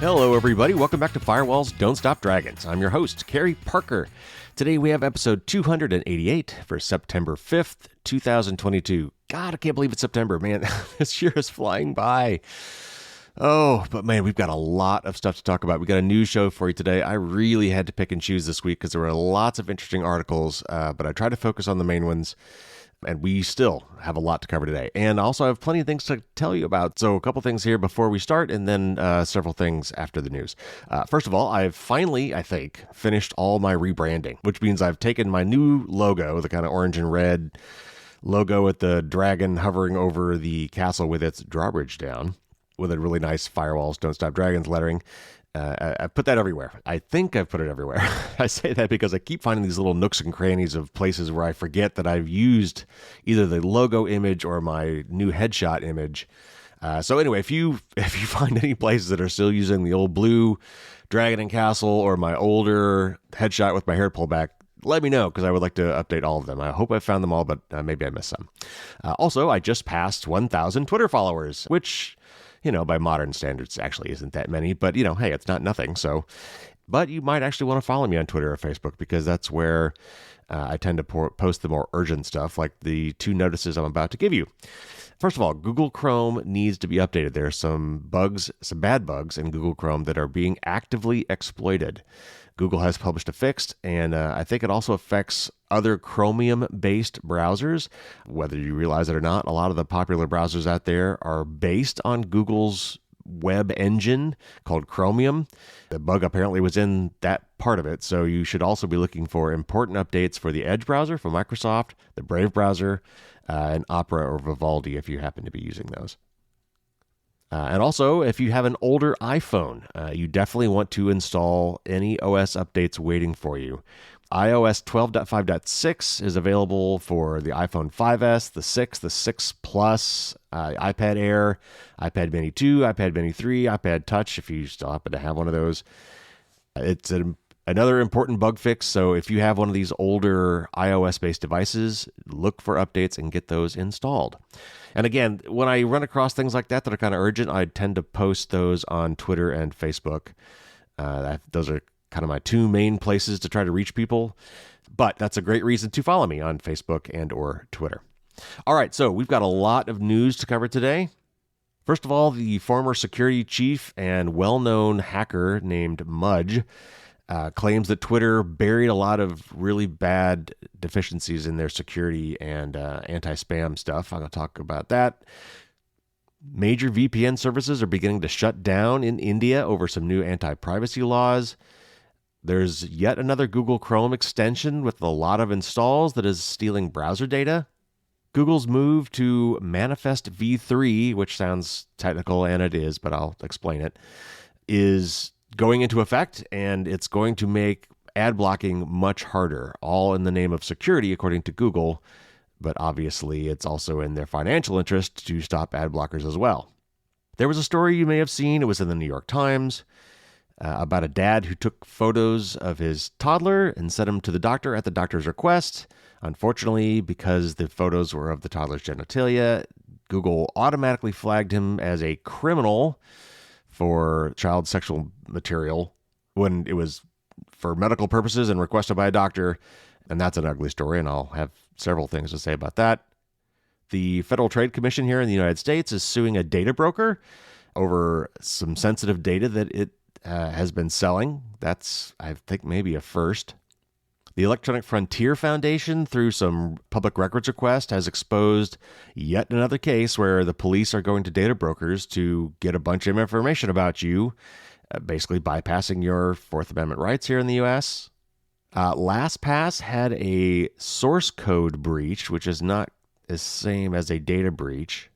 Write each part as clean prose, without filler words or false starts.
Hello, everybody. Welcome back to Firewalls Don't Stop Dragons. I'm your host, Carrie Parker. Today we have episode 288 for September 5th, 2022. God, I can't believe it's September, man. This year is flying by. Oh, but man, we've got a lot of stuff to talk about. We got a news show for you today. I really had to pick and choose this week because there were lots of interesting articles, but I tried to focus on the main ones. And we still have a lot to cover today. And also I have plenty of things to tell you about. So a couple things here before we start, and then several things after the news. First of all, I've finally, I think, finished all my rebranding, which means I've taken my new logo, the kind of orange and red logo with the dragon hovering over the castle with its drawbridge down, with a really nice Firewalls Don't Stop Dragons lettering. I put that everywhere. I think I've put it everywhere. I say that because I keep finding these little nooks and crannies of places where I forget that I've used either the logo image or my new headshot image. So anyway, if you find any places that are still using the old blue dragon and castle or my older headshot with my hair pulled back, let me know because I would like to update all of them. I hope I found them all, but maybe I missed some. Also, I just passed 1,000 Twitter followers, which, you know, by modern standards, actually isn't that many, but, you know, hey, it's not nothing. So, but you might actually want to follow me on Twitter or Facebook because that's where I tend to post the more urgent stuff, like the two notices I'm about to give you. First of all, Google Chrome needs to be updated. There are some bugs, some bad bugs in Google Chrome that are being actively exploited. Google has published a fix, and I think it also affects other Chromium-based browsers. Whether you realize it or not, a lot of the popular browsers out there are based on Google's web engine called Chromium. The bug apparently was in that part of it, so you should also be looking for important updates for the Edge browser from Microsoft, the Brave browser, and Opera or Vivaldi if you happen to be using those. And also, if you have an older iPhone, you definitely want to install any OS updates waiting for you. iOS 12.5.6 is available for the iPhone 5S, the 6, the 6 Plus, iPad Air, iPad Mini 2, iPad Mini 3, iPad Touch, if you still happen to have one of those. It's another important bug fix, so if you have one of these older iOS-based devices, look for updates and get those installed. And again, when I run across things like that are kind of urgent, I tend to post those on Twitter and Facebook. Those are kind of my two main places to try to reach people. But that's a great reason to follow me on Facebook and or Twitter. All right, so we've got a lot of news to cover today. First of all, the former security chief and well-known hacker named Mudge claims that Twitter buried a lot of really bad deficiencies in their security and anti-spam stuff. I'm going to talk about that. Major VPN services are beginning to shut down in India over some new anti-privacy laws. There's yet another Google Chrome extension with a lot of installs that is stealing browser data. Google's move to Manifest v3, which sounds technical, and it is, but I'll explain it, is going into effect, and it's going to make ad blocking much harder, all in the name of security, according to Google. But obviously, it's also in their financial interest to stop ad blockers as well. There was a story you may have seen. It was in the New York Times about a dad who took photos of his toddler and sent them to the doctor at the doctor's request. Unfortunately, because the photos were of the toddler's genitalia, Google automatically flagged him as a criminal for child sexual material when it was for medical purposes and requested by a doctor. And that's an ugly story, and I'll have several things to say about that. The Federal Trade Commission here in the United States is suing a data broker over some sensitive data that it has been selling. That's, I think, maybe a first. The Electronic Frontier Foundation, through some public records request, has exposed yet another case where the police are going to data brokers to get a bunch of information about you, basically bypassing your Fourth Amendment rights here in the U.S. LastPass had a source code breach, which is not the same as a data breach.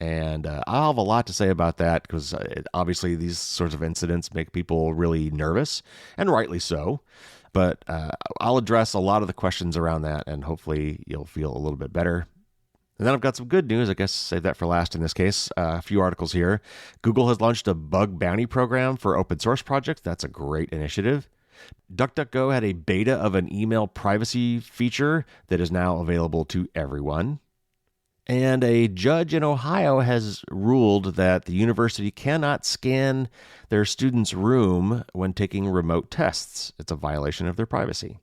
And I'll have a lot to say about that because obviously these sorts of incidents make people really nervous, and rightly so. But I'll address a lot of the questions around that, and hopefully you'll feel a little bit better. And then I've got some good news. I guess save that for last in this case. A few articles here. Google has launched a bug bounty program for open source projects. That's a great initiative. DuckDuckGo had a beta of an email privacy feature that is now available to everyone. And a judge in Ohio has ruled that the university cannot scan their students' room when taking remote tests. It's a violation of their privacy.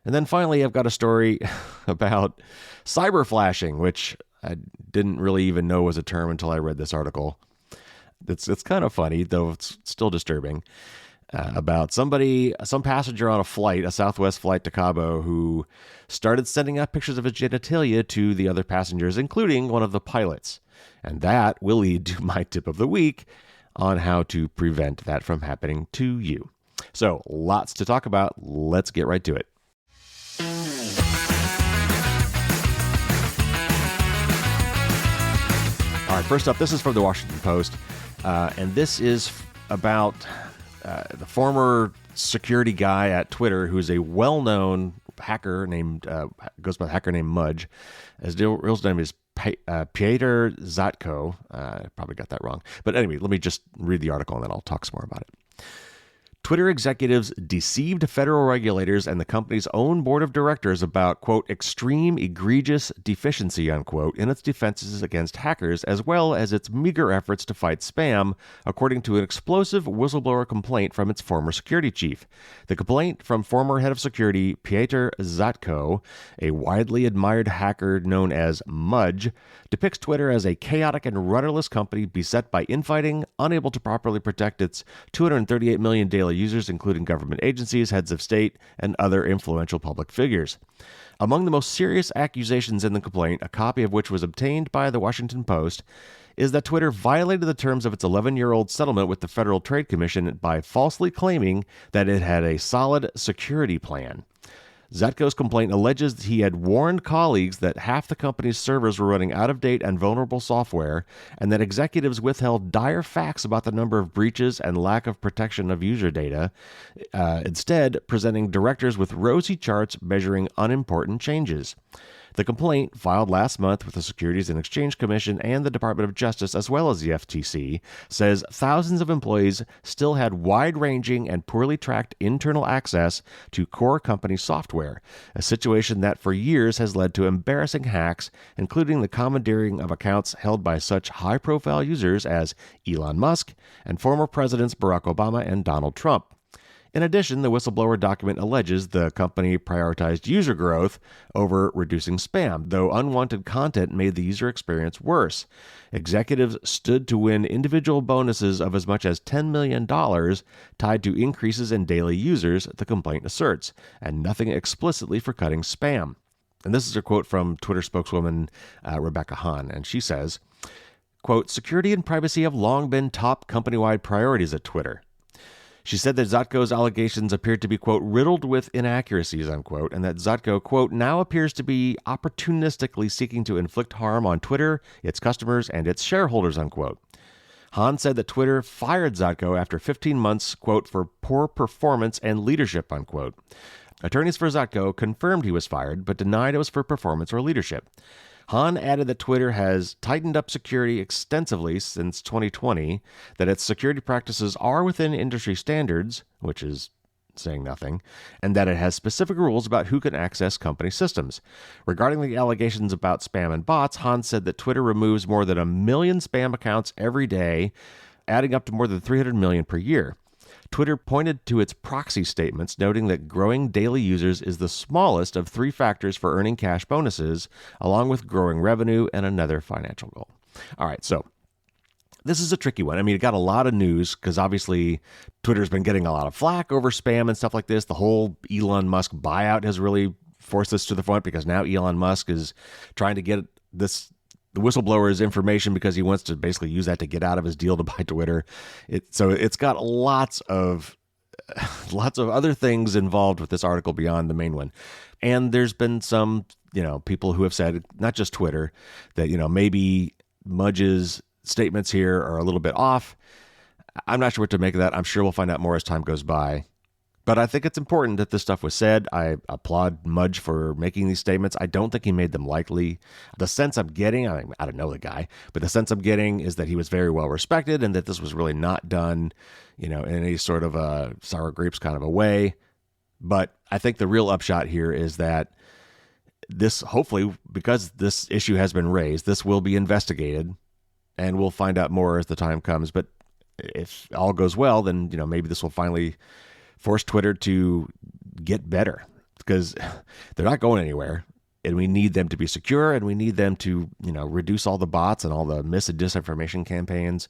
And then finally, I've got a story about cyber flashing, which I didn't really even know was a term until I read this article. It's kind of funny, though it's still disturbing, about some passenger on a flight, a Southwest flight to Cabo, who started sending out pictures of his genitalia to the other passengers, including one of the pilots. And that will lead to my tip of the week on how to prevent that from happening to you. So lots to talk about. Let's get right to it. All right, first up, this is from the Washington Post, and this is about the former security guy at Twitter, who's a well-known hacker goes by the hacker named Mudge. His real name is Piotr Zatko. I probably got that wrong. But anyway, let me just read the article and then I'll talk some more about it. Twitter executives deceived federal regulators and the company's own board of directors about, quote, extreme egregious deficiency, unquote, in its defenses against hackers, as well as its meager efforts to fight spam, according to an explosive whistleblower complaint from its former security chief. The complaint from former head of security Piotr Zatko, a widely admired hacker known as Mudge, depicts Twitter as a chaotic and rudderless company beset by infighting, unable to properly protect its 238 million daily users, including government agencies, heads of state, and other influential public figures. Among the most serious accusations in the complaint, a copy of which was obtained by the Washington Post, is that Twitter violated the terms of its 11-year-old settlement with the Federal Trade Commission by falsely claiming that it had a solid security plan. Zatko's complaint alleges that he had warned colleagues that half the company's servers were running out-of-date and vulnerable software, and that executives withheld dire facts about the number of breaches and lack of protection of user data, instead presenting directors with rosy charts measuring unimportant changes. The complaint, filed last month with the Securities and Exchange Commission and the Department of Justice, as well as the FTC, says thousands of employees still had wide-ranging and poorly tracked internal access to core company software, a situation that for years has led to embarrassing hacks, including the commandeering of accounts held by such high-profile users as Elon Musk and former presidents Barack Obama and Donald Trump. In addition, the whistleblower document alleges the company prioritized user growth over reducing spam, though unwanted content made the user experience worse. Executives stood to win individual bonuses of as much as $10 million tied to increases in daily users, the complaint asserts, and nothing explicitly for cutting spam. And this is a quote from Twitter spokeswoman Rebecca Hahn, and she says, quote, security and privacy have long been top company-wide priorities at Twitter. She said that Zatko's allegations appeared to be, quote, riddled with inaccuracies, unquote, and that Zatko, quote, now appears to be opportunistically seeking to inflict harm on Twitter, its customers, and its shareholders, unquote. Hahn said that Twitter fired Zatko after 15 months, quote, for poor performance and leadership, unquote. Attorneys for Zatko confirmed he was fired, but denied it was for performance or leadership. Hahn added that Twitter has tightened up security extensively since 2020, that its security practices are within industry standards, which is saying nothing, and that it has specific rules about who can access company systems. Regarding the allegations about spam and bots, Hahn said that Twitter removes more than 1 million spam accounts every day, adding up to more than 300 million per year. Twitter pointed to its proxy statements, noting that growing daily users is the smallest of 3 factors for earning cash bonuses, along with growing revenue and another financial goal. All right, so this is a tricky one. I mean, it got a lot of news because obviously Twitter's been getting a lot of flack over spam and stuff like this. The whole Elon Musk buyout has really forced this to the front because now Elon Musk is trying to get the whistleblower's information because he wants to basically use that to get out of his deal to buy Twitter. So it's got lots of other things involved with this article beyond the main one. And there's been some, people who have said, not just Twitter, that, maybe Mudge's statements here are a little bit off. I'm not sure what to make of that. I'm sure we'll find out more as time goes by. But I think it's important that this stuff was said. I applaud Mudge for making these statements. I don't think he made them lightly. The sense I'm getting, I don't know the guy, but the sense I'm getting is that he was very well respected and that this was really not done, in any sort of a sour grapes kind of a way. But I think the real upshot here is that this, hopefully, because this issue has been raised, this will be investigated, and we'll find out more as the time comes. But if all goes well, then maybe this will finally force Twitter to get better, because they're not going anywhere, and we need them to be secure, and we need them to reduce all the bots and all the mis and disinformation campaigns.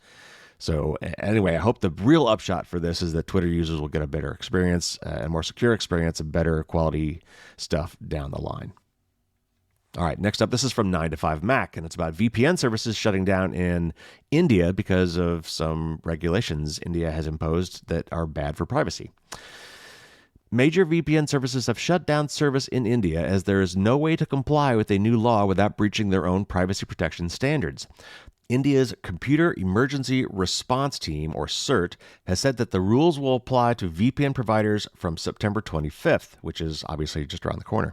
So anyway, I hope the real upshot for this is that Twitter users will get a better experience, a more secure experience, and better quality stuff down the line. All right, next up, this is from 9to5Mac, and it's about VPN services shutting down in India because of some regulations India has imposed that are bad for privacy. Major VPN services have shut down service in India as there is no way to comply with a new law without breaching their own privacy protection standards. India's Computer Emergency Response Team, or CERT, has said that the rules will apply to VPN providers from September 25th, which is obviously just around the corner.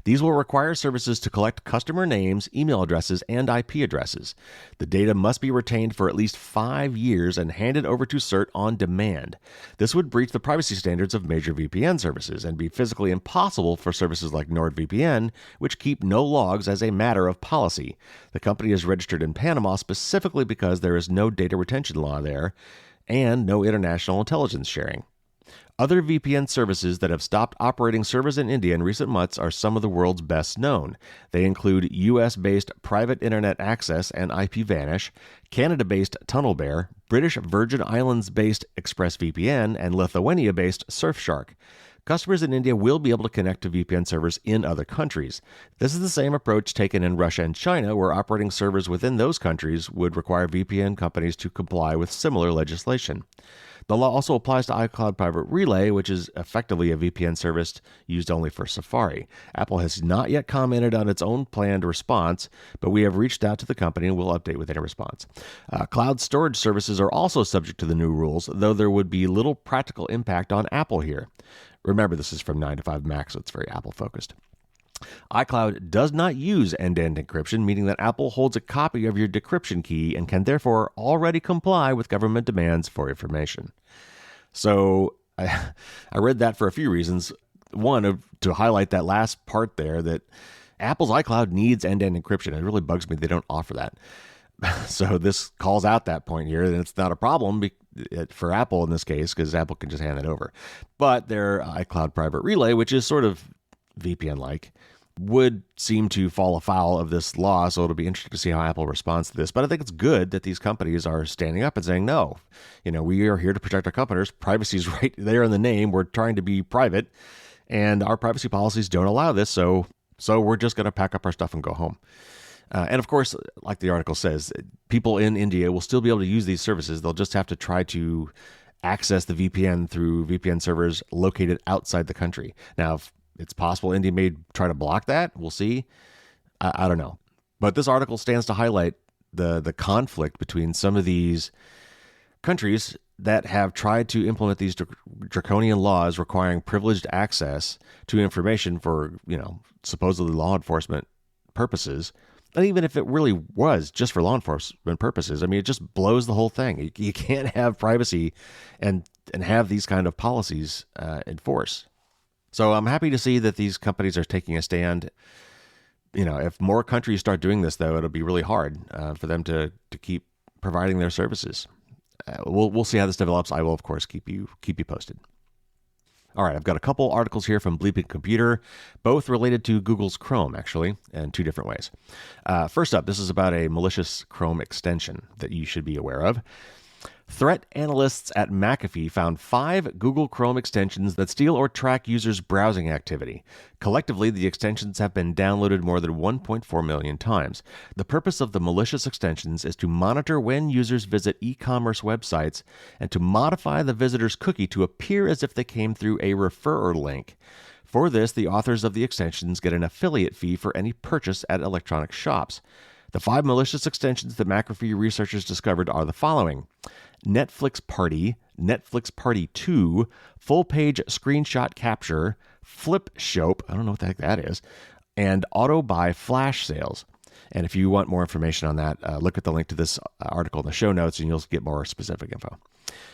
These will require services to collect customer names, email addresses, and IP addresses. The data must be retained for at least 5 years and handed over to CERT on demand. This would breach the privacy standards of major VPN services and be physically impossible for services like NordVPN, which keep no logs as a matter of policy. The company is registered in Panama specifically because there is no data retention law there and no international intelligence sharing. Other VPN services that have stopped operating servers in India in recent months are some of the world's best known. They include US-based Private Internet Access and IPVanish, Canada-based TunnelBear, British Virgin Islands-based ExpressVPN, and Lithuania-based Surfshark. Customers in India will be able to connect to VPN servers in other countries. This is the same approach taken in Russia and China, where operating servers within those countries would require VPN companies to comply with similar legislation. The law also applies to iCloud Private Relay, which is effectively a VPN service used only for Safari. Apple has not yet commented on its own planned response, but we have reached out to the company and will update with any response. Cloud storage services are also subject to the new rules, though there would be little practical impact on Apple here. Remember, this is from 9to5Mac, so it's very Apple-focused. iCloud does not use end-to-end encryption, meaning that Apple holds a copy of your decryption key and can therefore already comply with government demands for information. So I read that for a few reasons. One, to highlight that last part there, that Apple's iCloud needs end-to-end encryption. It really bugs me they don't offer that. So this calls out that point here, and it's not a problem for Apple in this case, because Apple can just hand it over. But their iCloud Private Relay, which is sort of VPN-like, would seem to fall afoul of this law, so it'll be interesting to see how Apple responds to this. But I think it's good that these companies are standing up and saying, no, we are here to protect our customers. Privacy's right there in the name. We're trying to be private, and our privacy policies don't allow this, so we're just going to pack up our stuff and go home. And of course, like the article says, people in India will still be able to use these services. They'll just have to try to access the VPN through VPN servers located outside the country. Now, if it's possible India may try to block that. We'll see. I don't know. But this article stands to highlight the conflict between some of these countries that have tried to implement these draconian laws requiring privileged access to information for, supposedly law enforcement purposes. And even if it really was just for law enforcement purposes, it just blows the whole thing. You can't have privacy and have these kind of policies enforced. So I'm happy to see that these companies are taking a stand. If more countries start doing this, though, it'll be really hard for them to keep providing their services. We'll see how this develops. I will, of course, keep you posted. All right, I've got a couple articles here from Bleeping Computer, both related to Google's Chrome, actually, in two different ways. First up, this is about a malicious Chrome extension that you should be aware of. Threat analysts at McAfee found 5 Google Chrome extensions that steal or track users' browsing activity. Collectively, the extensions have been downloaded more than 1.4 million times. The purpose of the malicious extensions is to monitor when users visit e-commerce websites and to modify the visitor's cookie to appear as if they came through a referrer link. For this, the authors of the extensions get an affiliate fee for any purchase at electronic shops. The 5 malicious extensions that McAfee researchers discovered are the following: Netflix Party, Netflix Party 2, Full Page Screenshot Capture, Flip Shope, I don't know what the heck that is, and Auto Buy Flash Sales. And if you want more information on that, look at the link to this article in the show notes and you'll get more specific info.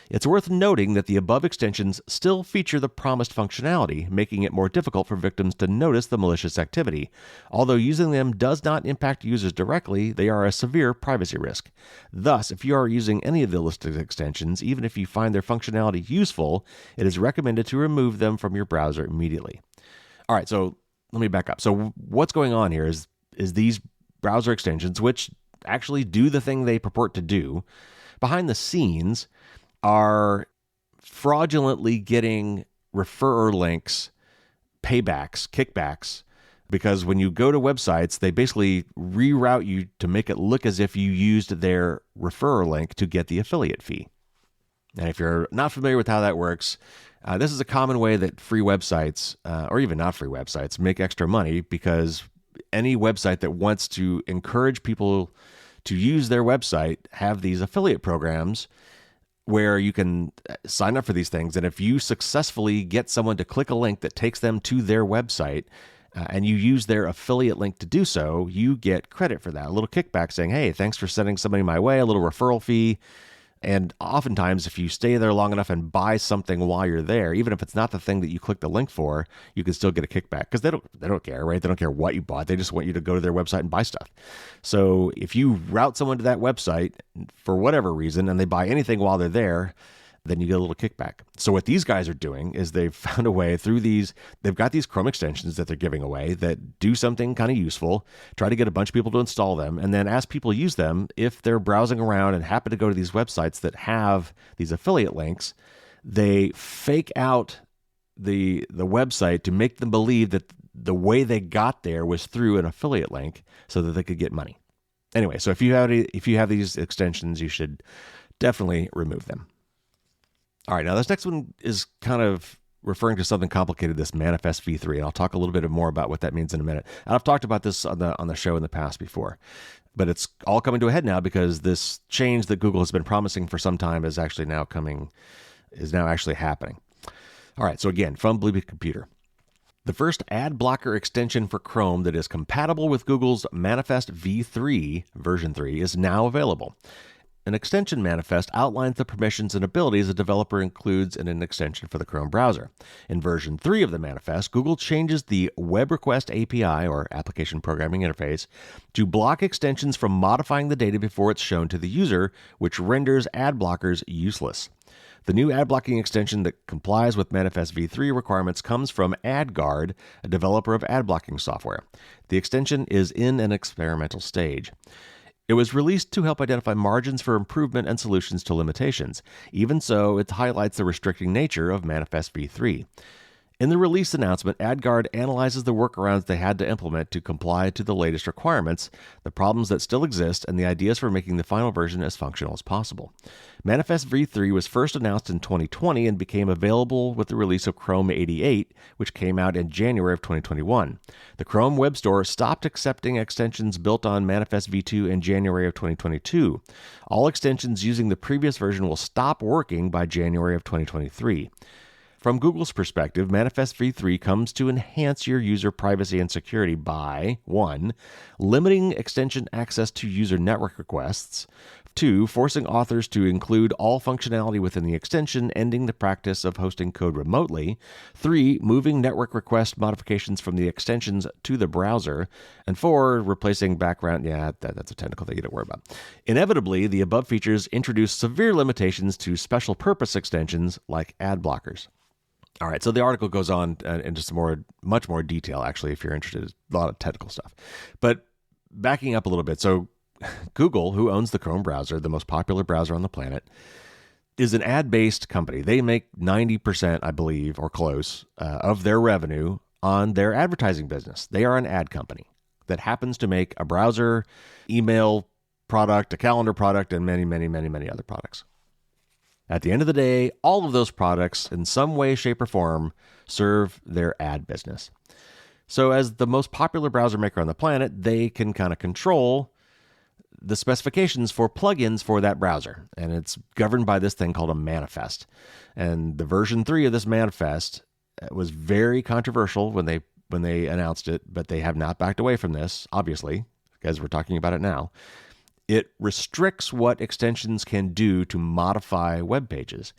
It's worth noting that the above extensions still feature the promised functionality, making it more difficult for victims to notice the malicious activity. Although using them does not impact users directly, they are a severe privacy risk. Thus, if you are using any of the listed extensions, even if you find their functionality useful, it is recommended to remove them from your browser immediately. All right, so let me back up. So what's going on here is these browser extensions, which actually do the thing they purport to do, behind the scenes are fraudulently getting referrer links, paybacks, kickbacks, because when you go to websites, they basically reroute you to make it look as if you used their referrer link to get the affiliate fee. And if you're not familiar with how that works, this is a common way that free websites, or even not free websites, make extra money, because any website that wants to encourage people to use their website have these affiliate programs where you can sign up for these things. And if you successfully get someone to click a link that takes them to their website, and you use their affiliate link to do so, you get credit for that. A little kickback saying, hey, thanks for sending somebody my way, a little referral fee. And oftentimes, if you stay there long enough and buy something while you're there, even if it's not the thing that you click the link for, you can still get a kickback, because they don't care, right? They don't care what you bought. They just want you to go to their website and buy stuff. So if you route someone to that website for whatever reason and they buy anything while they're there, then you get a little kickback. So what these guys are doing is they've found a way through they've got these Chrome extensions that they're giving away that do something kind of useful, try to get a bunch of people to install them, and then as people use them, if they're browsing around and happen to go to these websites that have these affiliate links, they fake out the website to make them believe that the way they got there was through an affiliate link so that they could get money. Anyway, so if you have these extensions, you should definitely remove them. All right, now this next one is kind of referring to something complicated, this manifest v3, and I'll talk a little bit more about what that means in a minute. And I've talked about this on the show in the past before, but it's all coming to a head now because this change that Google has been promising for some time is now actually happening. All right, so again, from Bluebeat Computer. The first ad blocker extension for Chrome that is compatible with Google's Manifest v3 version 3 is now available. An extension manifest outlines the permissions and abilities a developer includes in an extension for the Chrome browser. In version 3 of the manifest, Google changes the Web Request API, or Application Programming Interface, to block extensions from modifying the data before it's shown to the user, which renders ad blockers useless. The new ad blocking extension that complies with Manifest v3 requirements comes from AdGuard, a developer of ad blocking software. The extension is in an experimental stage. It was released to help identify margins for improvement and solutions to limitations. Even so, it highlights the restricting nature of Manifest v3. In the release announcement, AdGuard analyzes the workarounds they had to implement to comply to the latest requirements, the problems that still exist, and the ideas for making the final version as functional as possible. Manifest v3 was first announced in 2020 and became available with the release of Chrome 88, which came out in January of 2021. The Chrome Web Store stopped accepting extensions built on Manifest v2 in January of 2022. All extensions using the previous version will stop working by January of 2023. From Google's perspective, Manifest v3 comes to enhance your user privacy and security by 1. Limiting extension access to user network requests, 2. Forcing authors to include all functionality within the extension, ending the practice of hosting code remotely, 3. Moving network request modifications from the extensions to the browser, and 4. Replacing background. That's a technical thing you don't worry about. Inevitably, the above features introduce severe limitations to special purpose extensions like ad blockers. All right, so the article goes on into much more detail, actually, if you're interested. A lot of technical stuff. But backing up a little bit, so Google, who owns the Chrome browser, the most popular browser on the planet, is an ad-based company. They make 90%, I believe, or close, of their revenue on their advertising business. They are an ad company that happens to make a browser, email product, a calendar product, and many, many, many, many other products. At the end of the day, all of those products, in some way, shape, or form, serve their ad business. So as the most popular browser maker on the planet, they can kind of control the specifications for plugins for that browser. And it's governed by this thing called a manifest. And the version 3 of this manifest was very controversial when they announced it, but they have not backed away from this, obviously, as we're talking about it now, it restricts what extensions can do to modify web pages.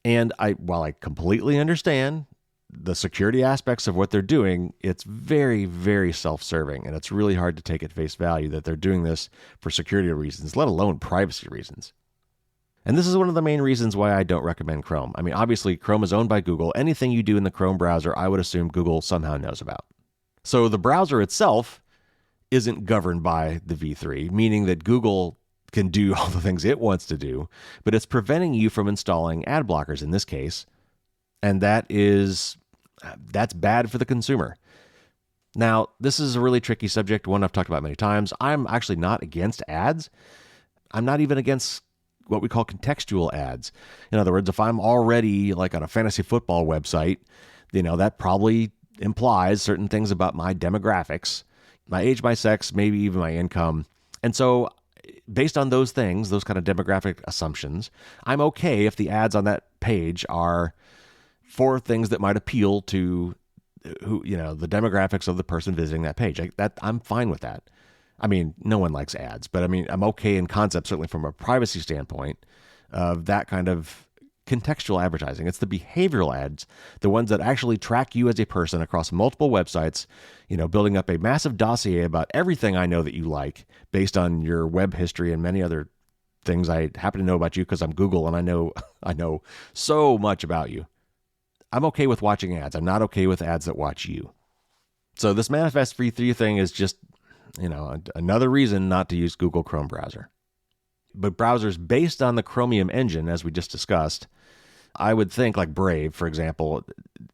And while I completely understand the security aspects of what they're doing, it's very, very self-serving, and it's really hard to take at face value that they're doing this for security reasons, let alone privacy reasons. And this is one of the main reasons why I don't recommend Chrome. I mean, obviously, Chrome is owned by Google. Anything you do in the Chrome browser, I would assume Google somehow knows about. So the browser itself isn't governed by the V3, meaning that Google can do all the things it wants to do, but it's preventing you from installing ad blockers in this case. And that's bad for the consumer. Now, this is a really tricky subject, one I've talked about many times. I'm actually not against ads. I'm not even against what we call contextual ads. In other words, if I'm already like on a fantasy football website, that probably implies certain things about my demographics, my age, my sex, maybe even my income. And so based on those things, those kind of demographic assumptions, I'm okay if the ads on that page are for things that might appeal to the demographics of the person visiting that page. I'm fine with that. I mean, no one likes ads, but I mean, I'm okay in concept, certainly from a privacy standpoint, of that kind of contextual advertising. It's the behavioral ads, the ones that actually track you as a person across multiple websites, building up a massive dossier about everything I know that you like based on your web history and many other things I happen to know about you because I'm Google and I know so much about you. I'm okay with watching ads. I'm not okay with ads that watch you. So this Manifest V3 thing is just, another reason not to use Google Chrome browser. But browsers based on the Chromium engine, as we just discussed, I would think like Brave, for example,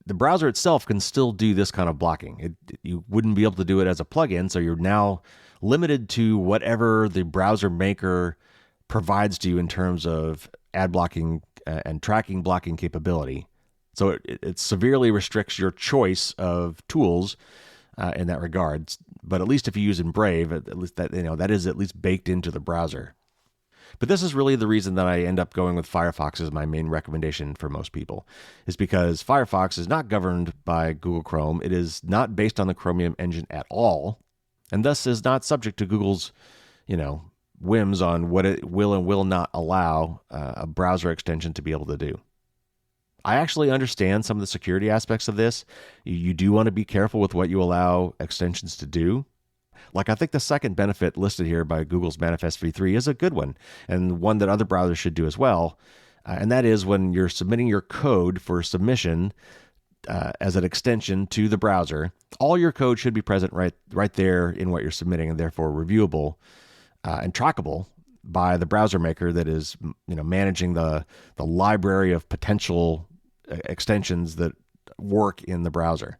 the browser itself can still do this kind of blocking. You wouldn't be able to do it as a plugin, so you're now limited to whatever the browser maker provides to you in terms of ad blocking and tracking blocking capability. So it severely restricts your choice of tools in that regard. But at least if you use in Brave, at least that is at least baked into the browser. But this is really the reason that I end up going with Firefox as my main recommendation for most people, is because Firefox is not governed by Google Chrome. It is not based on the Chromium engine at all, and thus is not subject to Google's, whims on what it will and will not allow a browser extension to be able to do. I actually understand some of the security aspects of this. You do want to be careful with what you allow extensions to do. Like, I think the second benefit listed here by Google's Manifest v3 is a good one, and one that other browsers should do as well. And that is when you're submitting your code for submission as an extension to the browser, all your code should be present right there in what you're submitting, and therefore reviewable and trackable by the browser maker that is managing the library of potential extensions that work in the browser.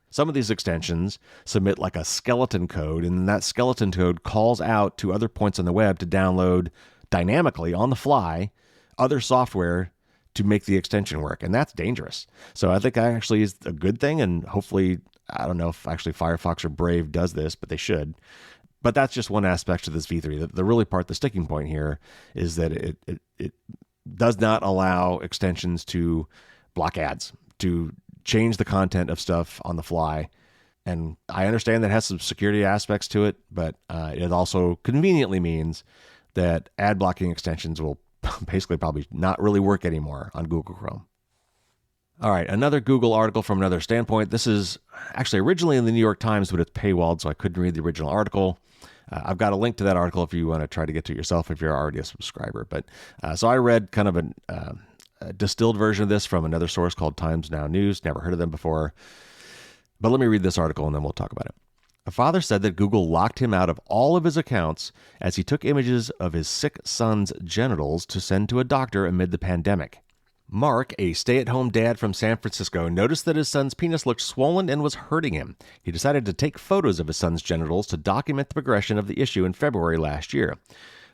Some of these extensions submit like a skeleton code, and that skeleton code calls out to other points on the web to download dynamically on the fly other software to make the extension work, and that's dangerous. So I think that actually is a good thing, and hopefully, I don't know if actually Firefox or Brave does this, but they should. But that's just one aspect of this v3. The really part, the sticking point here, is that it does not allow extensions to block ads, to change the content of stuff on the fly. And I understand that has some security aspects to it, but it also conveniently means that ad blocking extensions will basically probably not really work anymore on Google Chrome. All right, another Google article from another standpoint. This is actually originally in the New York Times, but it's paywalled, so I couldn't read the original article. I've got a link to that article if you want to try to get to it yourself if you're already a subscriber. But so I read kind of a distilled version of this from another source called Times Now News. Never heard of them before. But let me read this article and then we'll talk about it. A father said that Google locked him out of all of his accounts as he took images of his sick son's genitals to send to a doctor amid the pandemic. Mark, a stay-at-home dad from San Francisco, noticed that his son's penis looked swollen and was hurting him. He decided to take photos of his son's genitals to document the progression of the issue in February last year.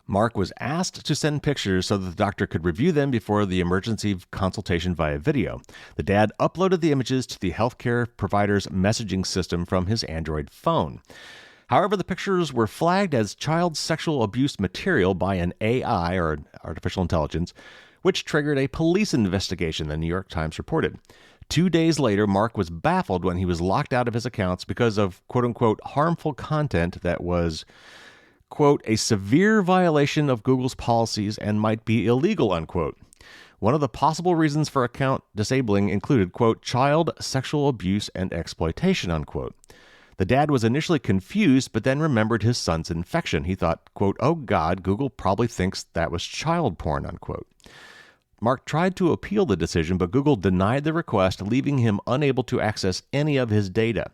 Mark was asked to send pictures so that the doctor could review them before the emergency consultation via video. The dad uploaded the images to the healthcare provider's messaging system from his Android phone. However, the pictures were flagged as child sexual abuse material by an AI, or artificial intelligence, which triggered a police investigation, the New York Times reported. 2 days later, Mark was baffled when he was locked out of his accounts because of quote-unquote harmful content that was, quote, a severe violation of Google's policies and might be illegal, unquote. One of the possible reasons for account disabling included, quote, child sexual abuse and exploitation, unquote. The dad was initially confused, but then remembered his son's infection. He thought, quote, oh God, Google probably thinks that was child porn, unquote. Mark tried to appeal the decision, but Google denied the request, leaving him unable to access any of his data.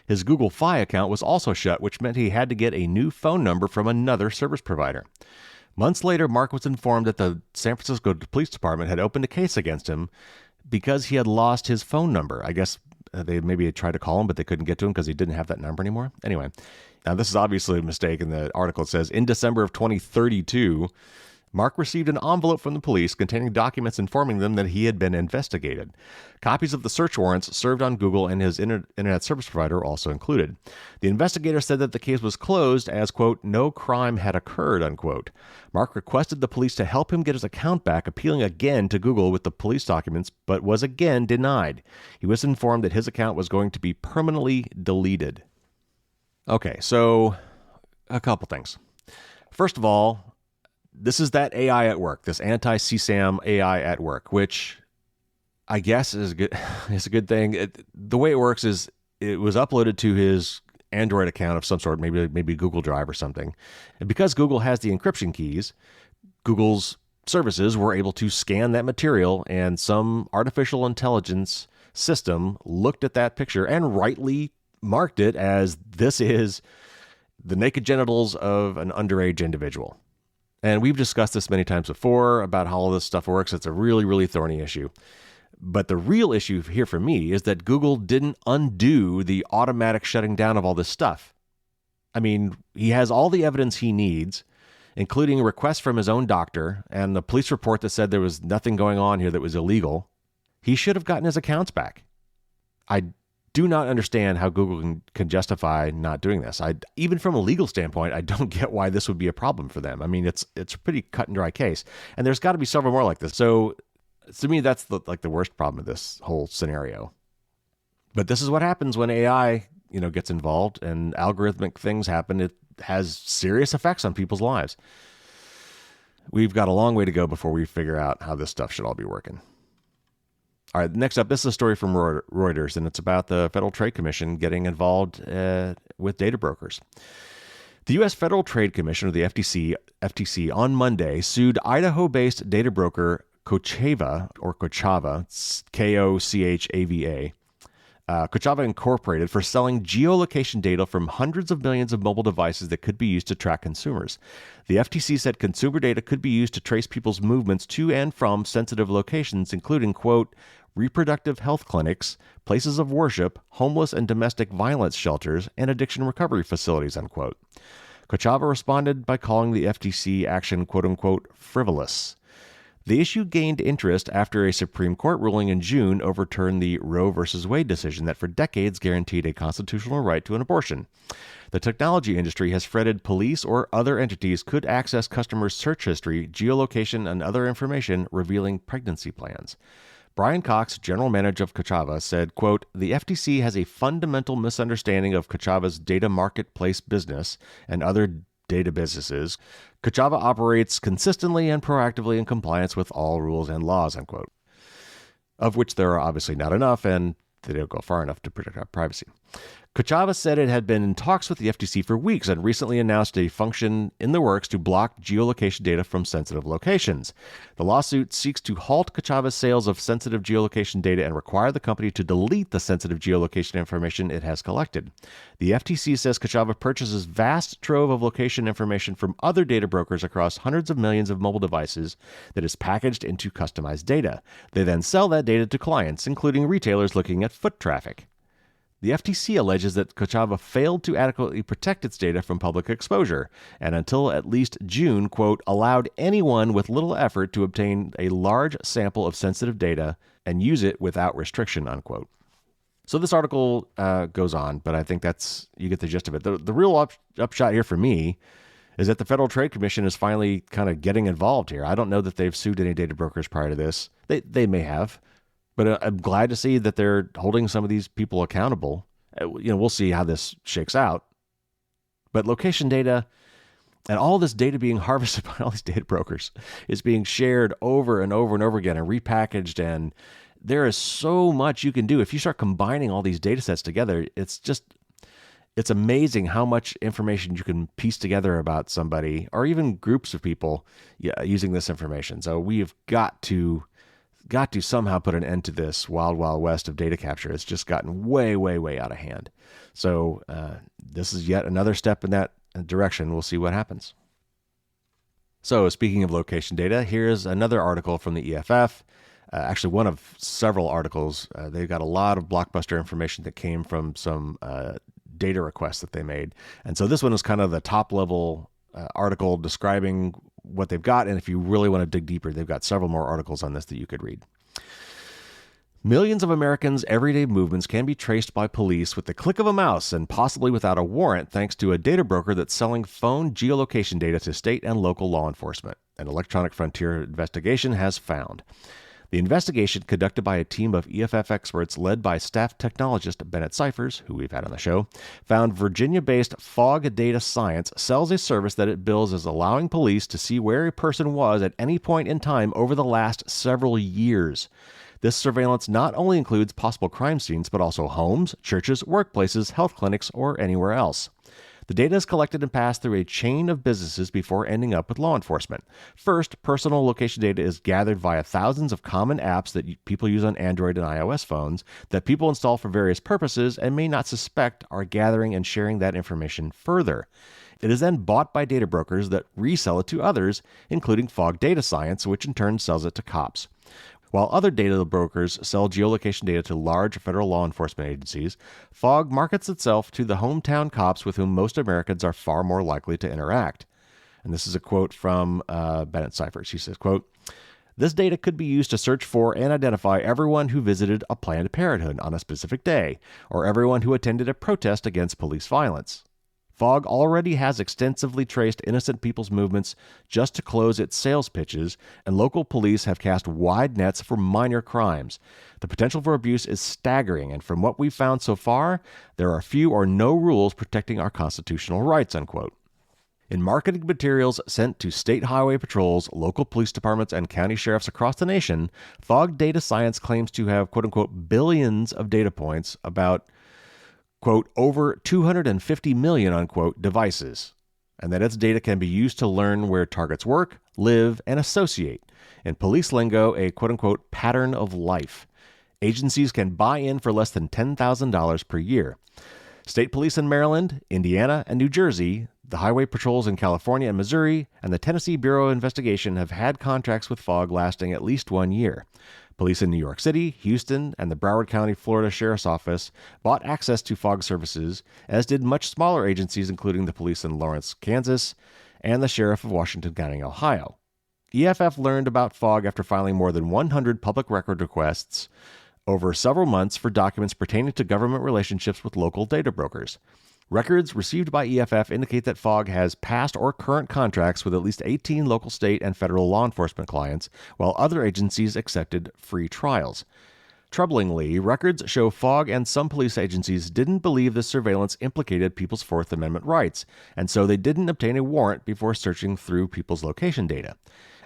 His Google Fi account was also shut, which meant he had to get a new phone number from another service provider. Months later, Mark was informed that the San Francisco Police Department had opened a case against him because he had lost his phone number. I guess they maybe had tried to call him, but they couldn't get to him because he didn't have that number anymore. Anyway, now this is obviously a mistake. In the article, it says, in December of 2032, Mark received an envelope from the police containing documents informing them that he had been investigated. Copies of the search warrants served on Google and his internet service provider were also included. The investigator said that the case was closed as, quote, no crime had occurred, unquote. Mark requested the police to help him get his account back, appealing again to Google with the police documents, but was again denied. He was informed that his account was going to be permanently deleted. Okay, so a couple things. First of all, this is that AI at work, this anti-CSAM AI at work, which I guess is a good thing. The way it works is it was uploaded to his Android account of some sort, maybe Google Drive or something. And because Google has the encryption keys, Google's services were able to scan that material, and some artificial intelligence system looked at that picture and rightly marked it as this is the naked genitals of an underage individual. And we've discussed this many times before about how all this stuff works. It's a really, really thorny issue. But the real issue here for me is that Google didn't undo the automatic shutting down of all this stuff. I mean, he has all the evidence he needs, including requests from his own doctor and the police report that said there was nothing going on here that was illegal. He should have gotten his accounts back. I do not understand how Google can justify not doing this. Even from a legal standpoint, I don't get why this would be a problem for them. I mean, it's a pretty cut and dry case, and there's got to be several more like this. So to me, that's the worst problem of this whole scenario. But this is what happens when AI, gets involved and algorithmic things happen. It has serious effects on people's lives. We've got a long way to go before we figure out how this stuff should all be working. All right, next up, this is a story from Reuters, and it's about the Federal Trade Commission getting involved with data brokers. The U.S. Federal Trade Commission, or the FTC, on Monday sued Idaho-based data broker Kochava, Kochava, Kochava Incorporated, for selling geolocation data from hundreds of millions of mobile devices that could be used to track consumers. The FTC said consumer data could be used to trace people's movements to and from sensitive locations, including, quote, reproductive health clinics, places of worship, homeless and domestic violence shelters, and addiction recovery facilities, unquote. Kochava responded by calling the FTC action, quote-unquote, frivolous. The issue gained interest after a Supreme Court ruling in June overturned the Roe v. Wade decision that for decades guaranteed a constitutional right to an abortion. The technology industry has fretted police or other entities could access customers' search history, geolocation, and other information revealing pregnancy plans. Brian Cox, general manager of Kochava, said, quote, the FTC has a fundamental misunderstanding of Kochava's data marketplace business and other data businesses. Kochava operates consistently and proactively in compliance with all rules and laws, unquote, of which there are obviously not enough, and they don't go far enough to protect our privacy. Kochava said it had been in talks with the FTC for weeks and recently announced a function in the works to block geolocation data from sensitive locations. The lawsuit seeks to halt Kochava's sales of sensitive geolocation data and require the company to delete the sensitive geolocation information it has collected. The FTC says Kochava purchases vast trove of location information from other data brokers across hundreds of millions of mobile devices that is packaged into customized data. They then sell that data to clients, including retailers looking at foot traffic. The FTC alleges that Kochava failed to adequately protect its data from public exposure, and until at least June, quote, allowed anyone with little effort to obtain a large sample of sensitive data and use it without restriction, unquote. So this article goes on, but I think you get the gist of it. The real upshot here for me is that the Federal Trade Commission is finally kind of getting involved here. I don't know that they've sued any data brokers prior to this. They may have. But I'm glad to see that they're holding some of these people accountable. We'll see how this shakes out. But location data and all this data being harvested by all these data brokers is being shared over and over and over again and repackaged. And there is so much you can do. If you start combining all these data sets together, it's amazing how much information you can piece together about somebody or even groups of people using this information. So we've got to somehow put an end to this wild, wild west of data capture. It's just gotten way, way, way out of hand. So this is yet another step in that direction. We'll see what happens. So speaking of location data, here's another article from the EFF. Actually, one of several articles. They've got a lot of blockbuster information that came from some data requests that they made. And so this one is kind of the top level article describing what they've got. And if you really want to dig deeper, they've got several more articles on this that you could read. Millions of Americans' everyday movements can be traced by police with the click of a mouse and possibly without a warrant, thanks to a data broker that's selling phone geolocation data to state and local law enforcement, an Electronic Frontier investigation has found. The investigation, conducted by a team of EFF experts led by staff technologist Bennett Cyphers, who we've had on the show, found Virginia-based Fog Data Science sells a service that it bills as allowing police to see where a person was at any point in time over the last several years. This surveillance not only includes possible crime scenes, but also homes, churches, workplaces, health clinics, or anywhere else. The data is collected and passed through a chain of businesses before ending up with law enforcement. First, personal location data is gathered via thousands of common apps that people use on Android and iOS phones that people install for various purposes and may not suspect are gathering and sharing that information further. It is then bought by data brokers that resell it to others, including Fog Data Science, which in turn sells it to cops. While other data brokers sell geolocation data to large federal law enforcement agencies, Fog markets itself to the hometown cops with whom most Americans are far more likely to interact. And this is a quote from Bennett Cyphers. He says, quote, "This data could be used to search for and identify everyone who visited a Planned Parenthood on a specific day, or everyone who attended a protest against police violence. Fog already has extensively traced innocent people's movements just to close its sales pitches, and local police have cast wide nets for minor crimes. The potential for abuse is staggering, and from what we've found so far, there are few or no rules protecting our constitutional rights," unquote. In marketing materials sent to state highway patrols, local police departments, and county sheriffs across the nation, Fog Data Science claims to have, quote-unquote, billions of data points about, quote, over 250 million, unquote, devices, and that its data can be used to learn where targets work, live, and associate. In police lingo, a quote-unquote pattern of life. Agencies can buy in for less than $10,000 per year. State police in Maryland, Indiana, and New Jersey, the highway patrols in California and Missouri, and the Tennessee Bureau of Investigation have had contracts with Fog lasting at least 1 year. Police in New York City, Houston, and the Broward County, Florida Sheriff's Office bought access to Fog services, as did much smaller agencies, including the police in Lawrence, Kansas, and the Sheriff of Washington County, Ohio. EFF learned about Fog after filing more than 100 public record requests over several months for documents pertaining to government relationships with local data brokers. Records received by EFF indicate that Fog has past or current contracts with at least 18 local, state, and federal law enforcement clients, while other agencies accepted free trials. Troublingly, records show Fog and some police agencies didn't believe this surveillance implicated people's Fourth Amendment rights, and so they didn't obtain a warrant before searching through people's location data.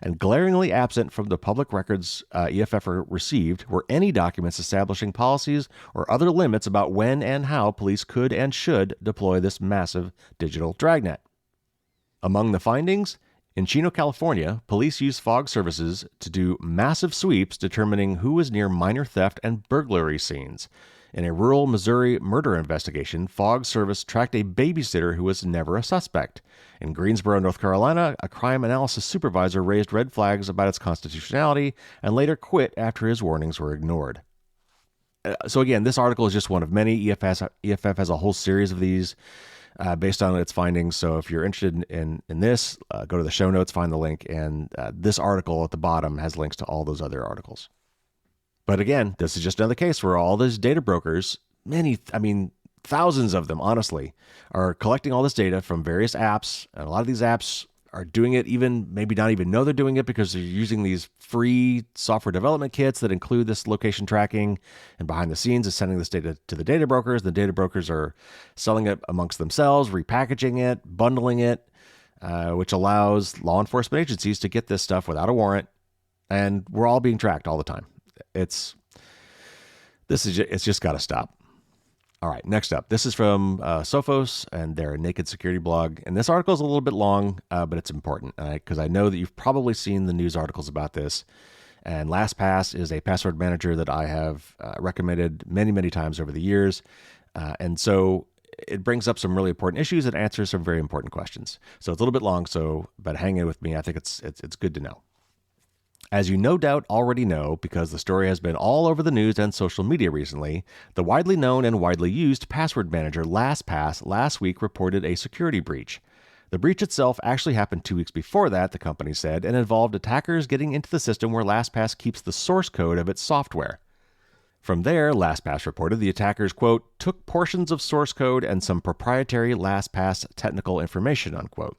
And glaringly absent from the public records EFF received were any documents establishing policies or other limits about when and how police could and should deploy this massive digital dragnet. Among the findings, in Chino, California, police used Fog services to do massive sweeps determining who was near minor theft and burglary scenes. In a rural Missouri murder investigation, Fog service tracked a babysitter who was never a suspect. In Greensboro, North Carolina, a crime analysis supervisor raised red flags about its constitutionality and later quit after his warnings were ignored. So again, this article is just one of many. EFF has a whole series of these based on its findings. So if you're interested in this, go to the show notes, find the link, and this article at the bottom has links to all those other articles. But again, this is just another case where all these data brokers, thousands of them, honestly, are collecting all this data from various apps. And a lot of these apps are doing it, even maybe not even know they're doing it because they're using these free software development kits that include this location tracking, and behind the scenes is sending this data to the data brokers. The data brokers are selling it amongst themselves, repackaging it, bundling it, which allows law enforcement agencies to get this stuff without a warrant, and we're all being tracked all the time. It's just got to stop. All right, next up. This is from Sophos and their Naked Security blog. And this article is a little bit long, but it's important because I know that you've probably seen the news articles about this. And LastPass is a password manager that I have recommended many, many times over the years. And so it brings up some really important issues and answers some very important questions. So it's a little bit long, but hang in with me. I think it's good to know. As you no doubt already know, because the story has been all over the news and social media recently, the widely known and widely used password manager LastPass last week reported a security breach. The breach itself actually happened 2 weeks before that, the company said, and involved attackers getting into the system where LastPass keeps the source code of its software. From there, LastPass reported the attackers, quote, took portions of source code and some proprietary LastPass technical information, unquote.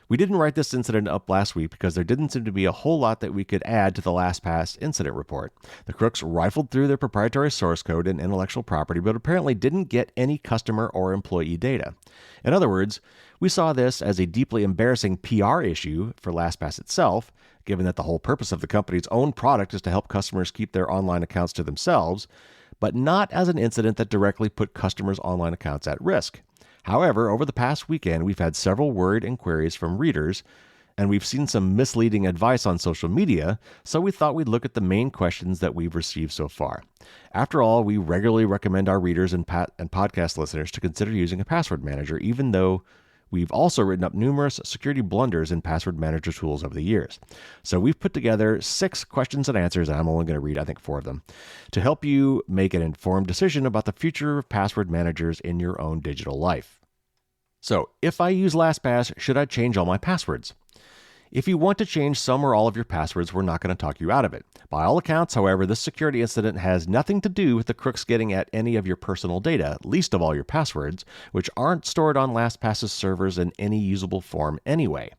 We didn't write this incident up last week because there didn't seem to be a whole lot that we could add to the LastPass incident report. The crooks rifled through their proprietary source code and intellectual property, but apparently didn't get any customer or employee data. In other words, we saw this as a deeply embarrassing PR issue for LastPass itself, given that the whole purpose of the company's own product is to help customers keep their online accounts to themselves, but not as an incident that directly put customers' online accounts at risk. However, over the past weekend, we've had several worried inquiries from readers, and we've seen some misleading advice on social media, so we thought we'd look at the main questions that we've received so far. After all, we regularly recommend our readers and podcast listeners to consider using a password manager, even though we've also written up numerous security blunders in password manager tools over the years. So we've put together 6 questions and answers, and I'm only going to read, I think, 4 of them, to help you make an informed decision about the future of password managers in your own digital life. So, if I use LastPass, should I change all my passwords? If you want to change some or all of your passwords, we're not going to talk you out of it. By all accounts, however, this security incident has nothing to do with the crooks getting at any of your personal data, least of all your passwords, which aren't stored on LastPass's servers in any usable form anyway.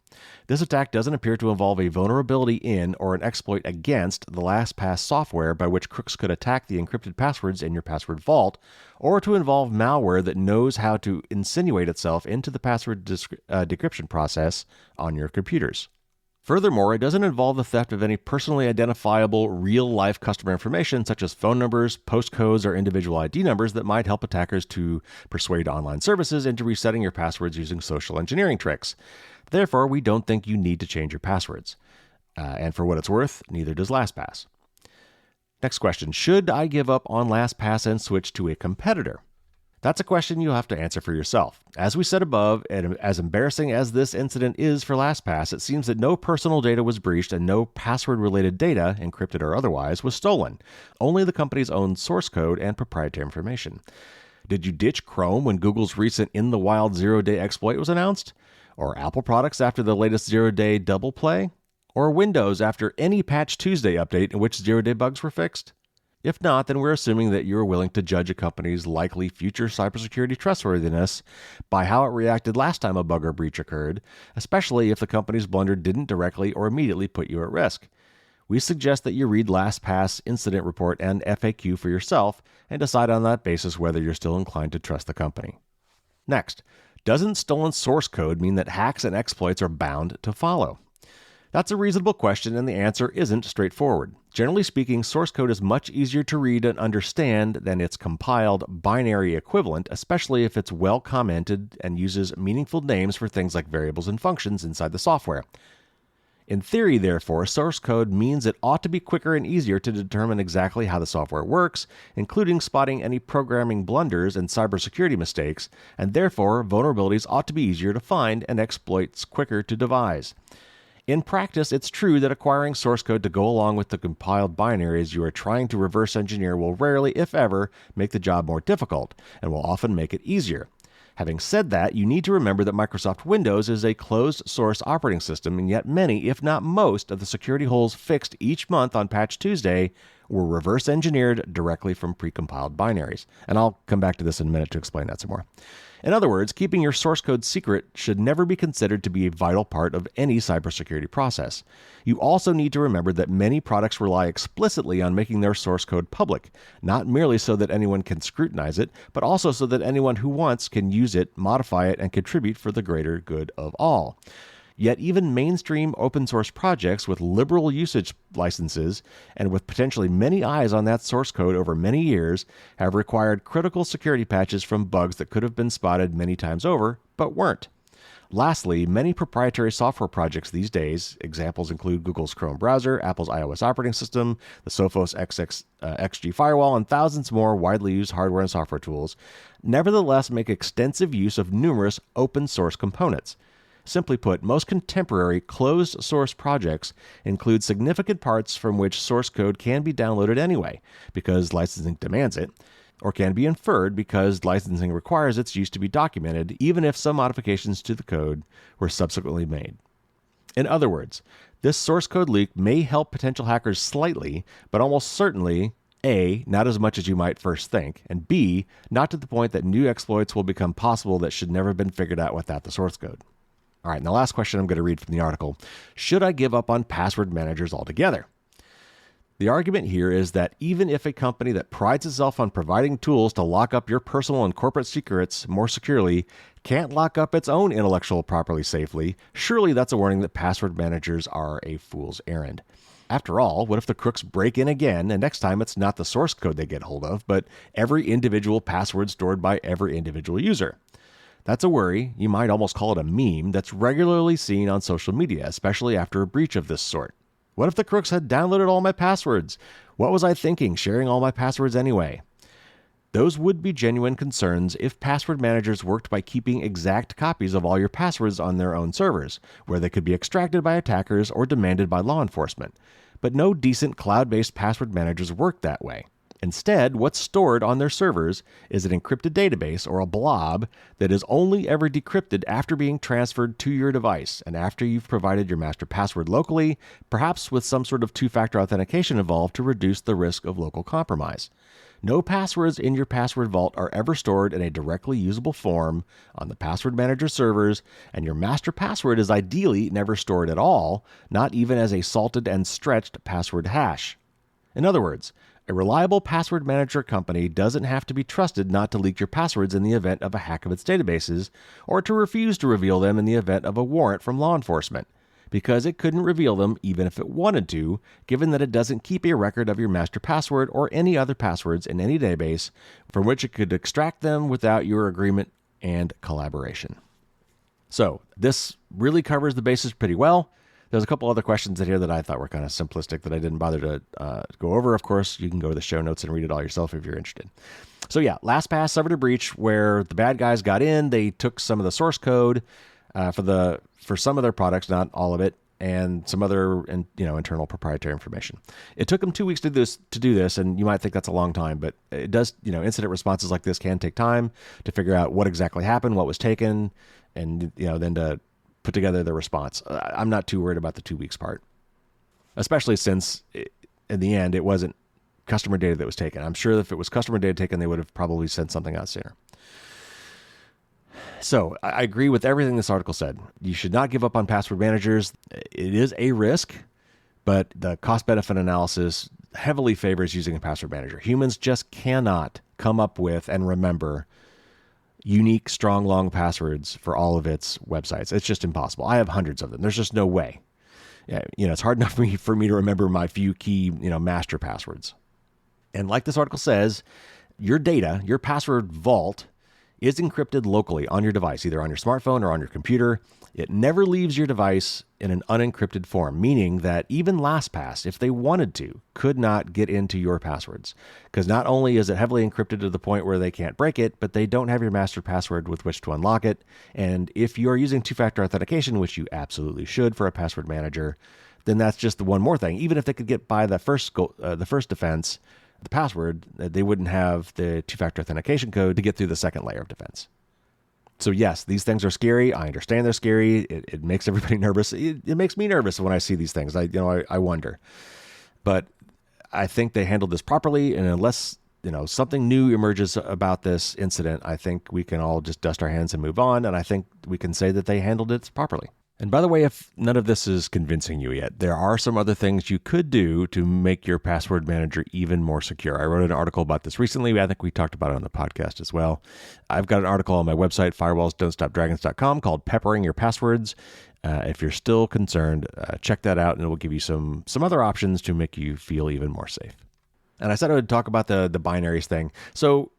This attack doesn't appear to involve a vulnerability in or an exploit against the LastPass software by which crooks could attack the encrypted passwords in your password vault, or to involve malware that knows how to insinuate itself into the password decryption process on your computers. Furthermore, it doesn't involve the theft of any personally identifiable real-life customer information such as phone numbers, postcodes, or individual ID numbers that might help attackers to persuade online services into resetting your passwords using social engineering tricks. Therefore, we don't think you need to change your passwords. And for what it's worth, neither does LastPass. Next question. Should I give up on LastPass and switch to a competitor? That's a question you'll have to answer for yourself. As we said above, and as embarrassing as this incident is for LastPass, it seems that no personal data was breached and no password-related data, encrypted or otherwise, was stolen. Only the company's own source code and proprietary information. Did you ditch Chrome when Google's recent in-the-wild zero-day exploit was announced? Or Apple products after the latest zero-day double play? Or Windows after any Patch Tuesday update in which zero-day bugs were fixed? If not, then we're assuming that you're willing to judge a company's likely future cybersecurity trustworthiness by how it reacted last time a bug or breach occurred, especially if the company's blunder didn't directly or immediately put you at risk. We suggest that you read LastPass incident report and FAQ for yourself and decide on that basis whether you're still inclined to trust the company. Next, doesn't stolen source code mean that hacks and exploits are bound to follow? That's a reasonable question, and the answer isn't straightforward. Generally speaking, source code is much easier to read and understand than its compiled binary equivalent, especially if it's well commented and uses meaningful names for things like variables and functions inside the software. In theory, therefore, source code means it ought to be quicker and easier to determine exactly how the software works, including spotting any programming blunders and cybersecurity mistakes, and therefore, vulnerabilities ought to be easier to find and exploits quicker to devise. In practice, it's true that acquiring source code to go along with the compiled binaries you are trying to reverse engineer will rarely, if ever, make the job more difficult, and will often make it easier. Having said that, you need to remember that Microsoft Windows is a closed-source operating system, and yet many, if not most, of the security holes fixed each month on Patch Tuesday were reverse engineered directly from precompiled binaries. And I'll come back to this in a minute to explain that some more. In other words, keeping your source code secret should never be considered to be a vital part of any cybersecurity process. You also need to remember that many products rely explicitly on making their source code public, not merely so that anyone can scrutinize it, but also so that anyone who wants can use it, modify it, and contribute for the greater good of all. Yet even mainstream open source projects with liberal usage licenses and with potentially many eyes on that source code over many years have required critical security patches from bugs that could have been spotted many times over, but weren't. Lastly, many proprietary software projects these days, examples include Google's Chrome browser, Apple's iOS operating system, the Sophos XG firewall, and thousands more widely used hardware and software tools, nevertheless make extensive use of numerous open source components. Simply put, most contemporary closed-source projects include significant parts from which source code can be downloaded anyway, because licensing demands it, or can be inferred because licensing requires its use to be documented, even if some modifications to the code were subsequently made. In other words, this source code leak may help potential hackers slightly, but almost certainly A, not as much as you might first think, and B, not to the point that new exploits will become possible that should never have been figured out without the source code. All right, and the last question I'm going to read from the article. Should I give up on password managers altogether? The argument here is that even if a company that prides itself on providing tools to lock up your personal and corporate secrets more securely can't lock up its own intellectual property safely, surely that's a warning that password managers are a fool's errand. After all, what if the crooks break in again, and next time it's not the source code they get hold of, but every individual password stored by every individual user? That's a worry, you might almost call it a meme, that's regularly seen on social media, especially after a breach of this sort. What if the crooks had downloaded all my passwords? What was I thinking, sharing all my passwords anyway? Those would be genuine concerns if password managers worked by keeping exact copies of all your passwords on their own servers, where they could be extracted by attackers or demanded by law enforcement. But no decent cloud-based password managers work that way. Instead, what's stored on their servers is an encrypted database, or a blob, that is only ever decrypted after being transferred to your device and after you've provided your master password locally, perhaps with some sort of two-factor authentication involved to reduce the risk of local compromise. No passwords in your password vault are ever stored in a directly usable form on the password manager servers, and your master password is ideally never stored at all, not even as a salted and stretched password hash. In other words, a reliable password manager company doesn't have to be trusted not to leak your passwords in the event of a hack of its databases, or to refuse to reveal them in the event of a warrant from law enforcement, because it couldn't reveal them even if it wanted to, given that it doesn't keep a record of your master password or any other passwords in any database from which it could extract them without your agreement and collaboration. So, this really covers the bases pretty well. There's a couple other questions in here that I thought were kind of simplistic that I didn't bother to go over. Of course, you can go to the show notes and read it all yourself if you're interested. So yeah, LastPass suffered a breach where the bad guys got in. They took some of the source code for some of their products, not all of it, and some other internal proprietary information. It took them 2 weeks to do this, and you might think that's a long time, but it does. Incident responses like this can take time to figure out what exactly happened, what was taken, and then to put together the response. I'm not too worried about the 2 weeks part, especially since in the end, it wasn't customer data that was taken. I'm sure if it was customer data taken, they would have probably sent something out sooner. So I agree with everything this article said. You should not give up on password managers. It is a risk, but the cost-benefit analysis heavily favors using a password manager. Humans just cannot come up with and remember unique, strong, long passwords for all of its websites. It's just impossible. I have hundreds of them. There's just no way. It's hard enough for me to remember my few key, master passwords. And like this article says, your data, your password vault, is encrypted locally on your device, either on your smartphone or on your computer. It never leaves your device in an unencrypted form, meaning that even LastPass, if they wanted to, could not get into your passwords. Because not only is it heavily encrypted to the point where they can't break it, but they don't have your master password with which to unlock it. And if you're using two-factor authentication, which you absolutely should for a password manager, then that's just the one more thing. Even if they could get by the first defense, the password, they wouldn't have the two-factor authentication code to get through the second layer of defense. So yes, these things are scary. I understand they're scary. It makes everybody nervous. It makes me nervous when I see these things. I wonder. But I think they handled this properly, and unless something new emerges about this incident, I think we can all just dust our hands and move on, and I think we can say that they handled it properly. And by the way, if none of this is convincing you yet, there are some other things you could do to make your password manager even more secure. I wrote an article about this recently. I think we talked about it on the podcast as well. I've got an article on my website, firewallsdon'tstopdragons.com, called Peppering Your Passwords. If you're still concerned, check that out, and it will give you some other options to make you feel even more safe. And I said I would talk about the binaries thing. So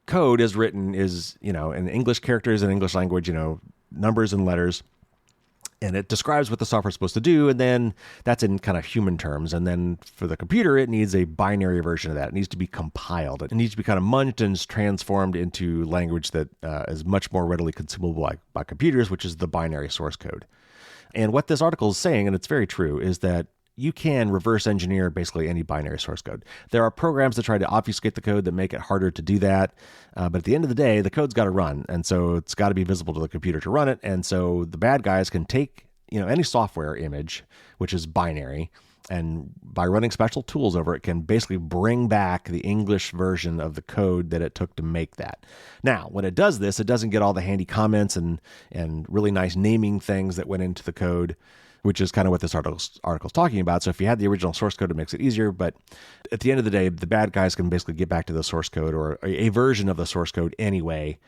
code as written is, in English characters and English language, numbers and letters. And it describes what the software is supposed to do, and then that's in kind of human terms. And then for the computer, it needs a binary version of that. It needs to be compiled. It needs to be kind of munched and transformed into language that is much more readily consumable by computers, which is the binary source code. And what this article is saying, and it's very true, is that you can reverse engineer basically any binary source code. There are programs that try to obfuscate the code that make it harder to do that. But at the end of the day, the code's got to run. And so it's got to be visible to the computer to run it. And so the bad guys can take, any software image, which is binary, and by running special tools over it, can basically bring back the English version of the code that it took to make that. Now, when it does this, it doesn't get all the handy comments and really nice naming things that went into the code, which is kind of what this article's talking about. So if you had the original source code, it makes it easier. But at the end of the day, the bad guys can basically get back to the source code or a version of the source code anyway.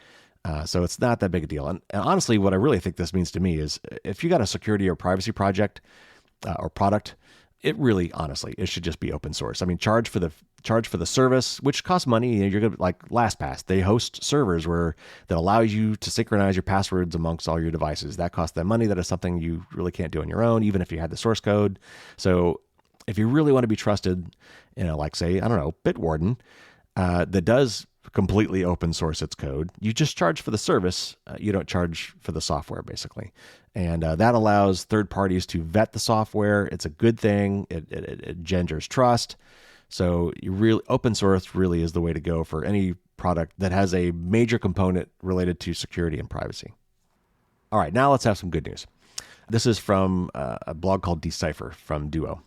So it's not that big a deal. And honestly, what I really think this means to me is if you got a security or privacy project or product, it really, honestly, it should just be open source. I mean, charge for the service, which costs money. You're gonna, like LastPass, they host servers that allow you to synchronize your passwords amongst all your devices. That costs them money. That is something you really can't do on your own, even if you had the source code. So if you really want to be trusted, like say, I don't know, Bitwarden, that does completely open source its code, you just charge for the service. You don't charge for the software, basically. And that allows third parties to vet the software. It's a good thing. It engenders trust. So open source really is the way to go for any product that has a major component related to security and privacy. All right, now let's have some good news. This is from a blog called Decipher from Duo.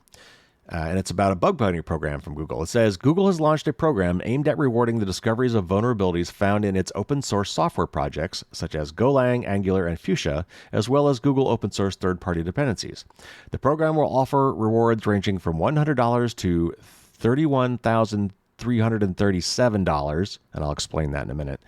And it's about a bug bounty program from Google. It says, Google has launched a program aimed at rewarding the discoveries of vulnerabilities found in its open source software projects, such as Golang, Angular, and Fuchsia, as well as Google open source third-party dependencies. The program will offer rewards ranging from $100 to $31,337, and I'll explain that in a minute,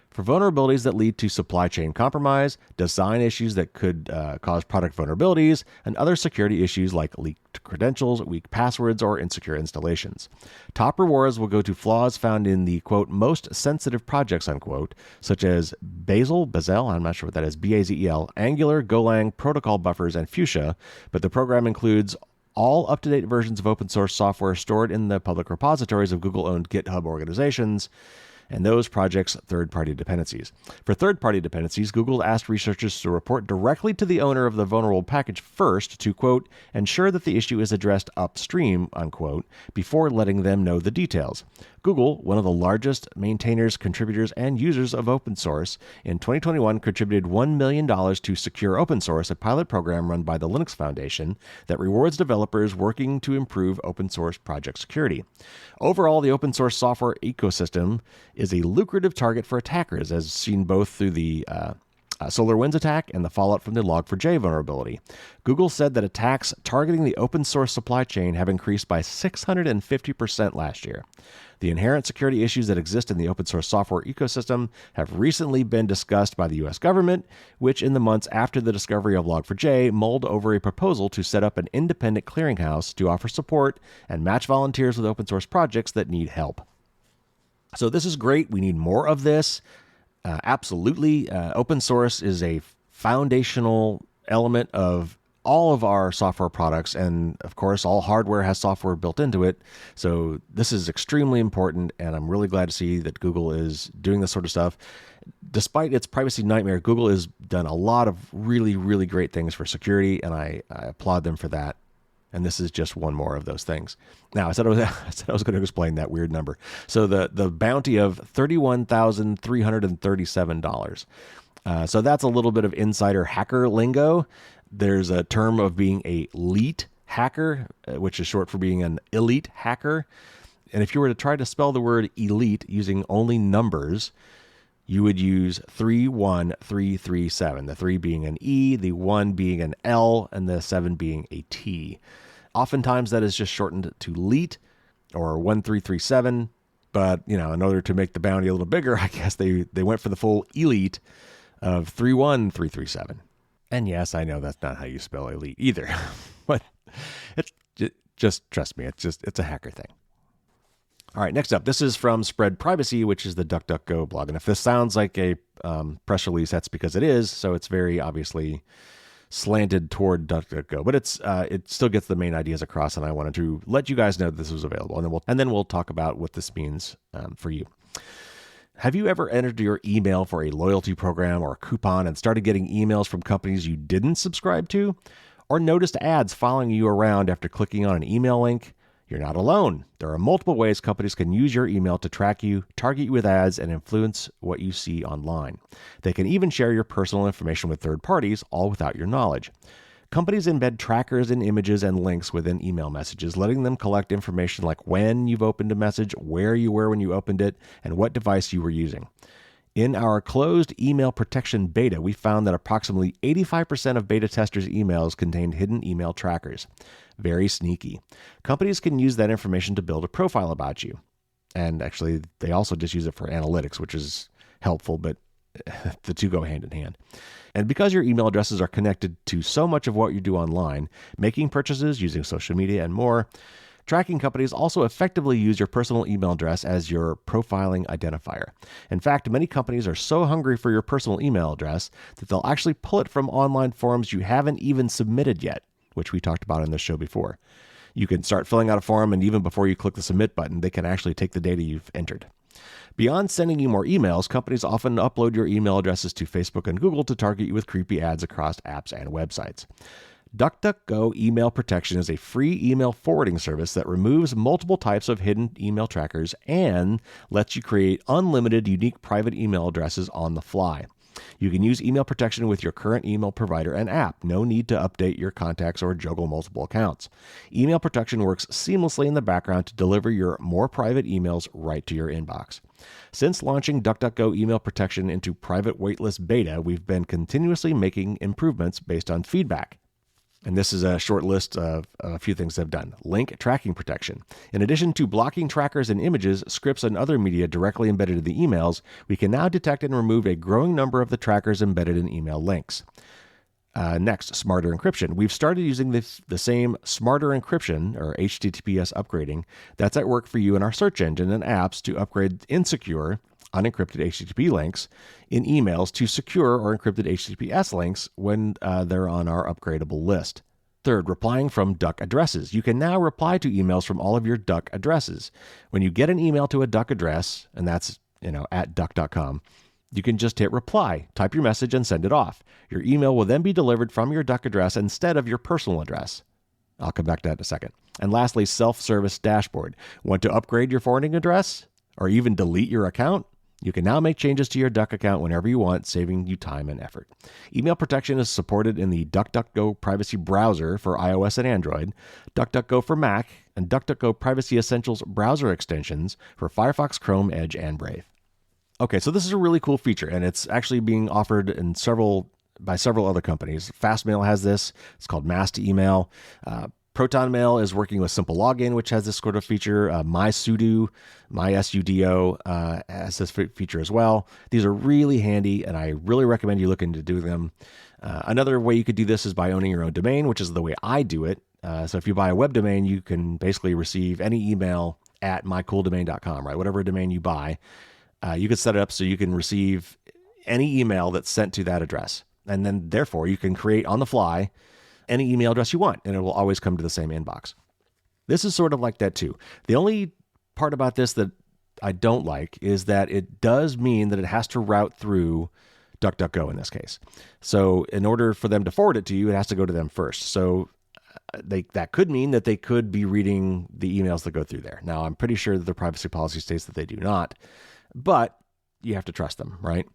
for vulnerabilities that lead to supply chain compromise, design issues that could cause product vulnerabilities, and other security issues like leaked credentials, weak passwords, or insecure installations. Top rewards will go to flaws found in the, quote, most sensitive projects, unquote, such as Bazel, I'm not sure what that is, Bazel, Angular, Golang, protocol buffers, and Fuchsia, but the program includes all up-to-date versions of open source software stored in the public repositories of Google-owned GitHub organizations, and those projects' third-party dependencies. For third-party dependencies, Google asked researchers to report directly to the owner of the vulnerable package first to, quote, ensure that the issue is addressed upstream, unquote, before letting them know the details. Google, one of the largest maintainers, contributors, and users of open source, in 2021 contributed $1 million to Secure Open Source, a pilot program run by the Linux Foundation that rewards developers working to improve open source project security. Overall, the open source software ecosystem is a lucrative target for attackers, as seen both through the SolarWinds attack and the fallout from the Log4j vulnerability. Google said that attacks targeting the open source supply chain have increased by 650% last year. The inherent security issues that exist in the open source software ecosystem have recently been discussed by the U.S. government, which in the months after the discovery of Log4j mulled over a proposal to set up an independent clearinghouse to offer support and match volunteers with open source projects that need help. So this is great. We need more of this. Absolutely. Open source is a foundational element of all of our software products. And of course, all hardware has software built into it. So this is extremely important. And I'm really glad to see that Google is doing this sort of stuff. Despite its privacy nightmare, Google has done a lot of really, really great things for security. And I applaud them for that. And this is just one more of those things. Now, I said I was going to explain that weird number. So the bounty of $31,337. So that's a little bit of insider hacker lingo. There's a term of being a leet hacker, which is short for being an elite hacker. And if you were to try to spell the word elite using only numbers, you would use 31337, the 3 being an E, the 1 being an L, and the 7 being a T. Oftentimes that is just shortened to LEET or 1337, but in order to make the bounty a little bigger, I guess they went for the full elite of 31337. And yes, I know that's not how you spell elite either, but it's just trust me, it's a hacker thing. All right, next up, this is from Spread Privacy, which is the DuckDuckGo blog. And if this sounds like a press release, that's because it is. So it's very obviously slanted toward DuckDuckGo, but it still gets the main ideas across. And I wanted to let you guys know that this was available, and then we'll talk about what this means for you. Have you ever entered your email for a loyalty program or a coupon and started getting emails from companies you didn't subscribe to, or noticed ads following you around after clicking on an email link? You're not alone. There are multiple ways companies can use your email to track you, target you with ads, and influence what you see online. They can even share your personal information with third parties, all without your knowledge. Companies embed trackers in images and links within email messages, letting them collect information like when you've opened a message, where you were when you opened it, and what device you were using. In our closed email protection beta, we found that approximately 85% of beta testers' emails contained hidden email trackers. Very sneaky. Companies can use that information to build a profile about you. And actually, they also just use it for analytics, which is helpful, but the two go hand in hand. And because your email addresses are connected to so much of what you do online, making purchases, using social media, and more, tracking companies also effectively use your personal email address as your profiling identifier. In fact, many companies are so hungry for your personal email address that they'll actually pull it from online forms you haven't even submitted yet, which we talked about in this show before. You can start filling out a form, and even before you click the submit button, they can actually take the data you've entered. Beyond sending you more emails, companies often upload your email addresses to Facebook and Google to target you with creepy ads across apps and websites. DuckDuckGo Email Protection is a free email forwarding service that removes multiple types of hidden email trackers and lets you create unlimited unique private email addresses on the fly. You can use email protection with your current email provider and app. No need to update your contacts or juggle multiple accounts. Email protection works seamlessly in the background to deliver your more private emails right to your inbox. Since launching DuckDuckGo Email Protection into private waitlist beta, we've been continuously making improvements based on feedback. And this is a short list of a few things they've done. Link tracking protection. In addition to blocking trackers and images, scripts, and other media directly embedded in the emails, we can now detect and remove a growing number of the trackers embedded in email links. Next, smarter encryption. We've started using the same smarter encryption, or HTTPS upgrading, that's at work for you in our search engine and apps to upgrade insecure, unencrypted HTTP links in emails to secure or encrypted HTTPS links when they're on our upgradable list. Third, replying from duck addresses. You can now reply to emails from all of your duck addresses. When you get an email to a duck address, and that's at duck.com, you can just hit reply, type your message, and send it off. Your email will then be delivered from your duck address instead of your personal address. I'll come back to that in a second. And lastly, self-service dashboard. Want to upgrade your forwarding address or even delete your account? You can now make changes to your Duck account whenever you want, saving you time and effort. Email protection is supported in the DuckDuckGo Privacy Browser for iOS and Android, DuckDuckGo for Mac, and DuckDuckGo Privacy Essentials browser extensions for Firefox, Chrome, Edge, and Brave. Okay, so this is a really cool feature, and it's actually being offered by several other companies. Fastmail has this. It's called Mass to Email. ProtonMail is working with Simple Login, which has this sort of feature. MySudo has this feature as well. These are really handy, and I really recommend you look into doing them. Another way you could do this is by owning your own domain, which is the way I do it. So if you buy a web domain, you can basically receive any email at mycooldomain.com, right? Whatever domain you buy, you can set it up so you can receive any email that's sent to that address. And then, therefore, you can create on the fly any email address you want, and it will always come to the same inbox. This is sort of like that too. The only part about this that I don't like is that it does mean that it has to route through DuckDuckGo in this case. So in order for them to forward it to you, it has to go to them first. So that could mean that they could be reading the emails that go through there. Now, I'm pretty sure that their privacy policy states that they do not, but you have to trust them, right?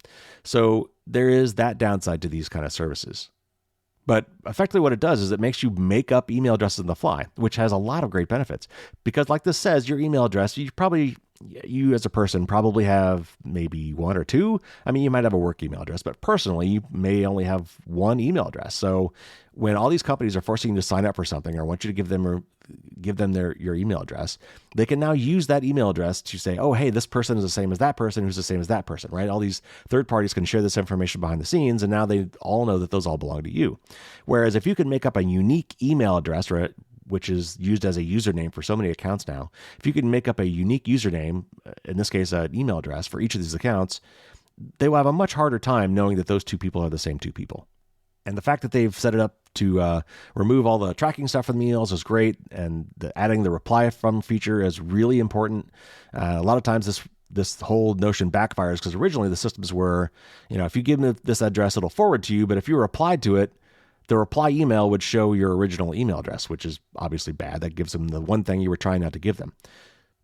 So there is that downside to these kind of services. But effectively what it does is it makes you make up email addresses on the fly, which has a lot of great benefits. Because like this says, your email address, you as a person probably have maybe one or two. I mean, you might have a work email address, but personally, you may only have one email address. So when all these companies are forcing you to sign up for something or want you to give them your email address, they can now use that email address to say, oh, hey, this person is the same as that person who's the same as that person, right? All these third parties can share this information behind the scenes, and now they all know that those all belong to you. Whereas if you can make up a unique email address, right, which is used as a username for so many accounts now, if you can make up a unique username, in this case, an email address for each of these accounts, they will have a much harder time knowing that those two people are the same two people. And the fact that they've set it up to remove all the tracking stuff from the emails is great. And adding the reply from feature is really important. A lot of times this whole notion backfires because originally the systems were, if you give them this address, it'll forward to you. But if you replied to it, the reply email would show your original email address, which is obviously bad. That gives them the one thing you were trying not to give them.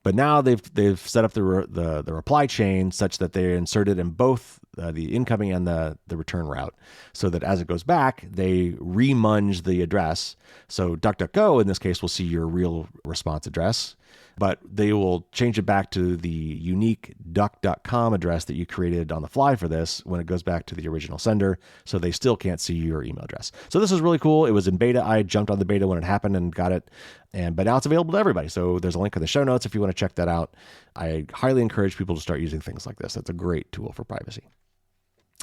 But now they've set up the reply chain such that they insert it in both the incoming and the return route, so that as it goes back, they remunge the address. So DuckDuckGo in this case will see your real response address, but they will change it back to the unique duck.com address that you created on the fly for this when it goes back to the original sender, so they still can't see your email address. So this is really cool. It was in beta. I jumped on the beta when it happened and got it, but now it's available to everybody. So there's a link in the show notes if you want to check that out. I highly encourage people to start using things like this. It's a great tool for privacy.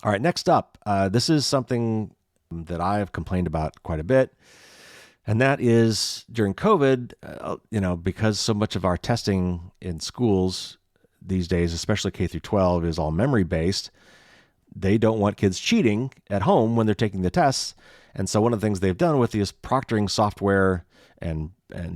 All right, next up, this is something that I've complained about quite a bit. And that is during COVID, because so much of our testing in schools these days, especially K through 12, is all memory based. They don't want kids cheating at home when they're taking the tests. And so one of the things they've done with this proctoring software and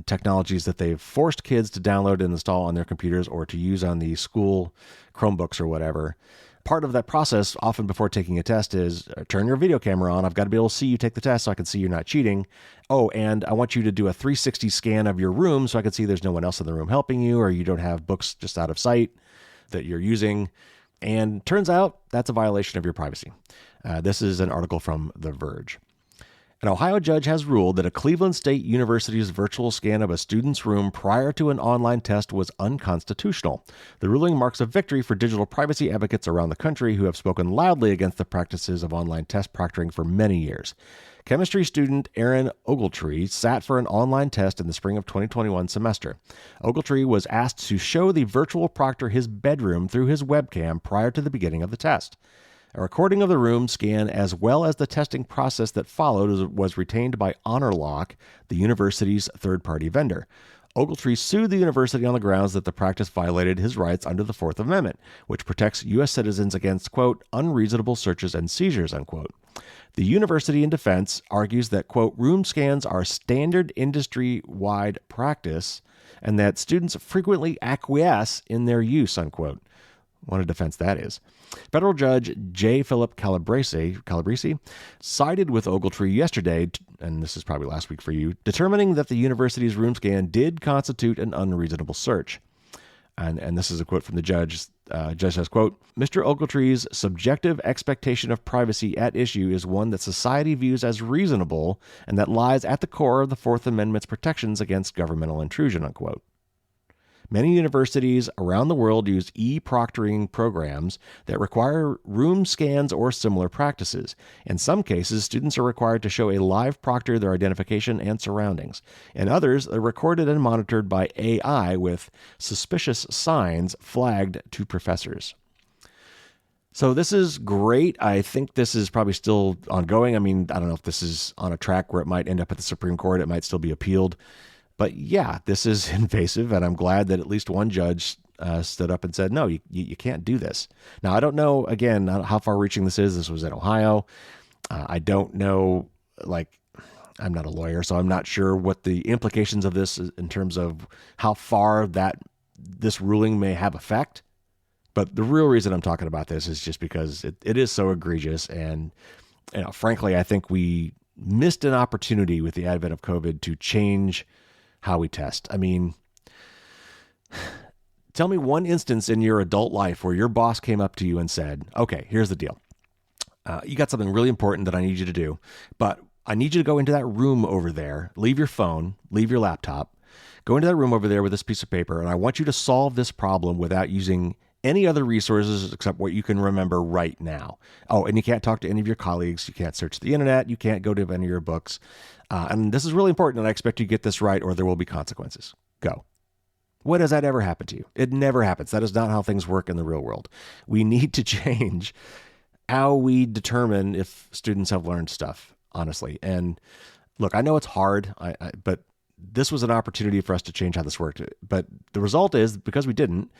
technologies that they've forced kids to download and install on their computers or to use on the school Chromebooks or whatever. Part of that process, often before taking a test, is turn your video camera on. I've got to be able to see you take the test so I can see you're not cheating. Oh, and I want you to do a 360 scan of your room so I can see there's no one else in the room helping you, or you don't have books just out of sight that you're using. And turns out that's a violation of your privacy. This is an article from The Verge. An Ohio judge has ruled that a Cleveland State University's virtual scan of a student's room prior to an online test was unconstitutional. The ruling marks a victory for digital privacy advocates around the country who have spoken loudly against the practices of online test proctoring for many years. Chemistry student Aaron Ogletree sat for an online test in the spring of 2021 semester. Ogletree was asked to show the virtual proctor his bedroom through his webcam prior to the beginning of the test. A recording of the room scan, as well as the testing process that followed, was retained by HonorLock, the university's third-party vendor. Ogletree sued the university on the grounds that the practice violated his rights under the Fourth Amendment, which protects U.S. citizens against, quote, unreasonable searches and seizures, unquote. The university in defense argues that, quote, room scans are standard industry-wide practice and that students frequently acquiesce in their use, unquote. What a defense that is. Federal Judge J. Philip Calabrese sided with Ogletree yesterday, and this is probably last week for you, determining that the university's room scan did constitute an unreasonable search. And this is a quote from the judge. Judge says, quote, Mr. Ogletree's subjective expectation of privacy at issue is one that society views as reasonable and that lies at the core of the Fourth Amendment's protections against governmental intrusion, unquote. Many universities around the world use e-proctoring programs that require room scans or similar practices. In some cases, students are required to show a live proctor their identification and surroundings. In others, they're recorded and monitored by AI with suspicious signs flagged to professors. So this is great. I think this is probably still ongoing. I mean, I don't know if this is on a track where it might end up at the Supreme Court. It might still be appealed. But yeah, this is invasive, and I'm glad that at least one judge stood up and said, no, you can't do this. Now, I don't know, again, how far-reaching this is. This was in Ohio. I don't know, I'm not a lawyer, so I'm not sure what the implications of this is in terms of how far this ruling may have effect. But the real reason I'm talking about this is just because it is so egregious, and frankly, I think we missed an opportunity with the advent of COVID to change how we test. I mean, tell me one instance in your adult life where your boss came up to you and said, okay, here's the deal. You got something really important that I need you to do, but I need you to go into that room over there, leave your phone, leave your laptop, go into that room over there with this piece of paper, and I want you to solve this problem without using any other resources except what you can remember right now. Oh, and you can't talk to any of your colleagues. You can't search the internet. You can't go to any of your books. And this is really important, and I expect you to get this right or there will be consequences. Go. When does that ever happen to you? It never happens. That is not how things work in the real world. We need to change how we determine if students have learned stuff, honestly. And look, I know it's hard, but this was an opportunity for us to change how this worked. But the result is, because we didn't,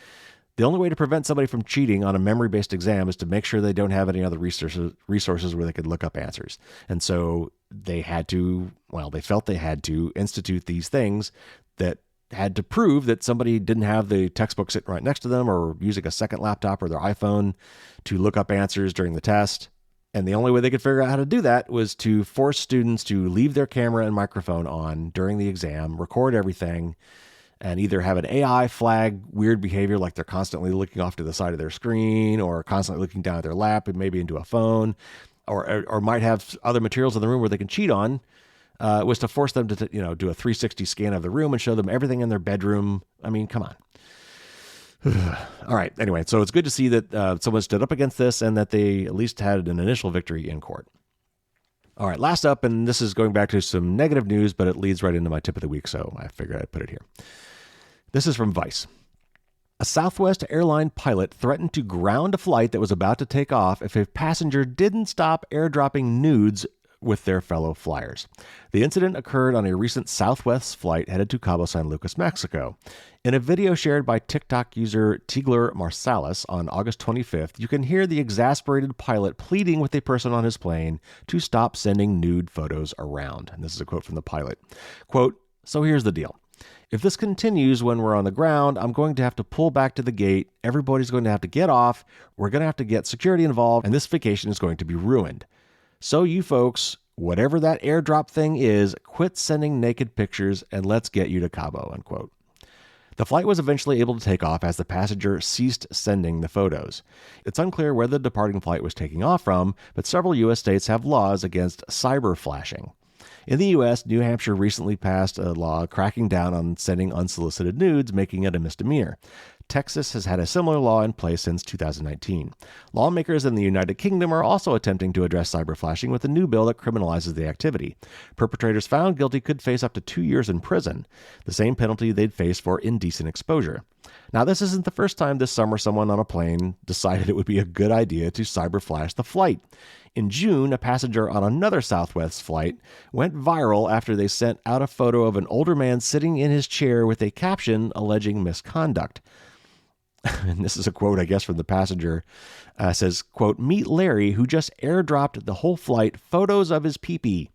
the only way to prevent somebody from cheating on a memory-based exam is to make sure they don't have any other resources where they could look up answers. And so they felt they had to institute these things that had to prove that somebody didn't have the textbook sitting right next to them or using a second laptop or their iPhone to look up answers during the test. And the only way they could figure out how to do that was to force students to leave their camera and microphone on during the exam, record everything, and either have an AI flag weird behavior like they're constantly looking off to the side of their screen or constantly looking down at their lap and maybe into a phone, or might have other materials in the room where they can cheat on, was to force them to do a 360 scan of the room and show them everything in their bedroom. I mean, come on. All right. Anyway, so it's good to see that someone stood up against this and that they at least had an initial victory in court. All right, last up, and this is going back to some negative news, but it leads right into my tip of the week, so I figured I'd put it here. This is from Vice. A Southwest airline pilot threatened to ground a flight that was about to take off if a passenger didn't stop airdropping nudes with their fellow flyers. The incident occurred on a recent Southwest flight headed to Cabo San Lucas, Mexico. In a video shared by TikTok user Tigler Marsalis on August 25th, you can hear the exasperated pilot pleading with a person on his plane to stop sending nude photos around. And this is a quote from the pilot. Quote, "So here's the deal. If this continues when we're on the ground, I'm going to have to pull back to the gate. Everybody's going to have to get off. We're going to have to get security involved, and this vacation is going to be ruined. So you folks, whatever that airdrop thing is, quit sending naked pictures and let's get you to Cabo," unquote. The flight was eventually able to take off as the passenger ceased sending the photos. It's unclear where the departing flight was taking off from, but several U.S. states have laws against cyber flashing. In the U.S., New Hampshire recently passed a law cracking down on sending unsolicited nudes, making it a misdemeanor. Texas has had a similar law in place since 2019. Lawmakers in the United Kingdom are also attempting to address cyber flashing with a new bill that criminalizes the activity. Perpetrators found guilty could face up to 2 years in prison, the same penalty they'd face for indecent exposure. Now, this isn't the first time this summer someone on a plane decided it would be a good idea to cyber flash the flight. In June, a passenger on another Southwest flight went viral after they sent out a photo of an older man sitting in his chair with a caption alleging misconduct. And this is a quote, I guess, from the passenger. Says, quote, "Meet Larry, who just airdropped the whole flight photos of his pee-pee.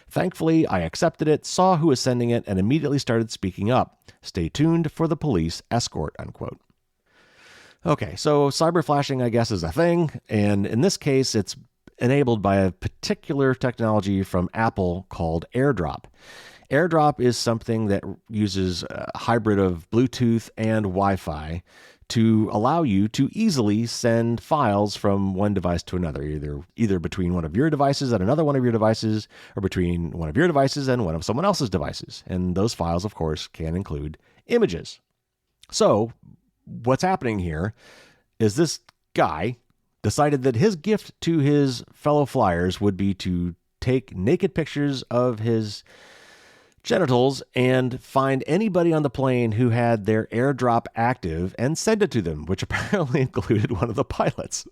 Thankfully, I accepted it, saw who was sending it, and immediately started speaking up. Stay tuned for the police escort," unquote. Okay, so cyber flashing, I guess, is a thing. And in this case, it's enabled by a particular technology from Apple called AirDrop. AirDrop is something that uses a hybrid of Bluetooth and Wi-Fi to allow you to easily send files from one device to another, either between one of your devices and another one of your devices, or between one of your devices and one of someone else's devices. And those files, of course, can include images. So what's happening here is this guy decided that his gift to his fellow flyers would be to take naked pictures of his genitals and find anybody on the plane who had their AirDrop active and send it to them, which apparently included one of the pilots.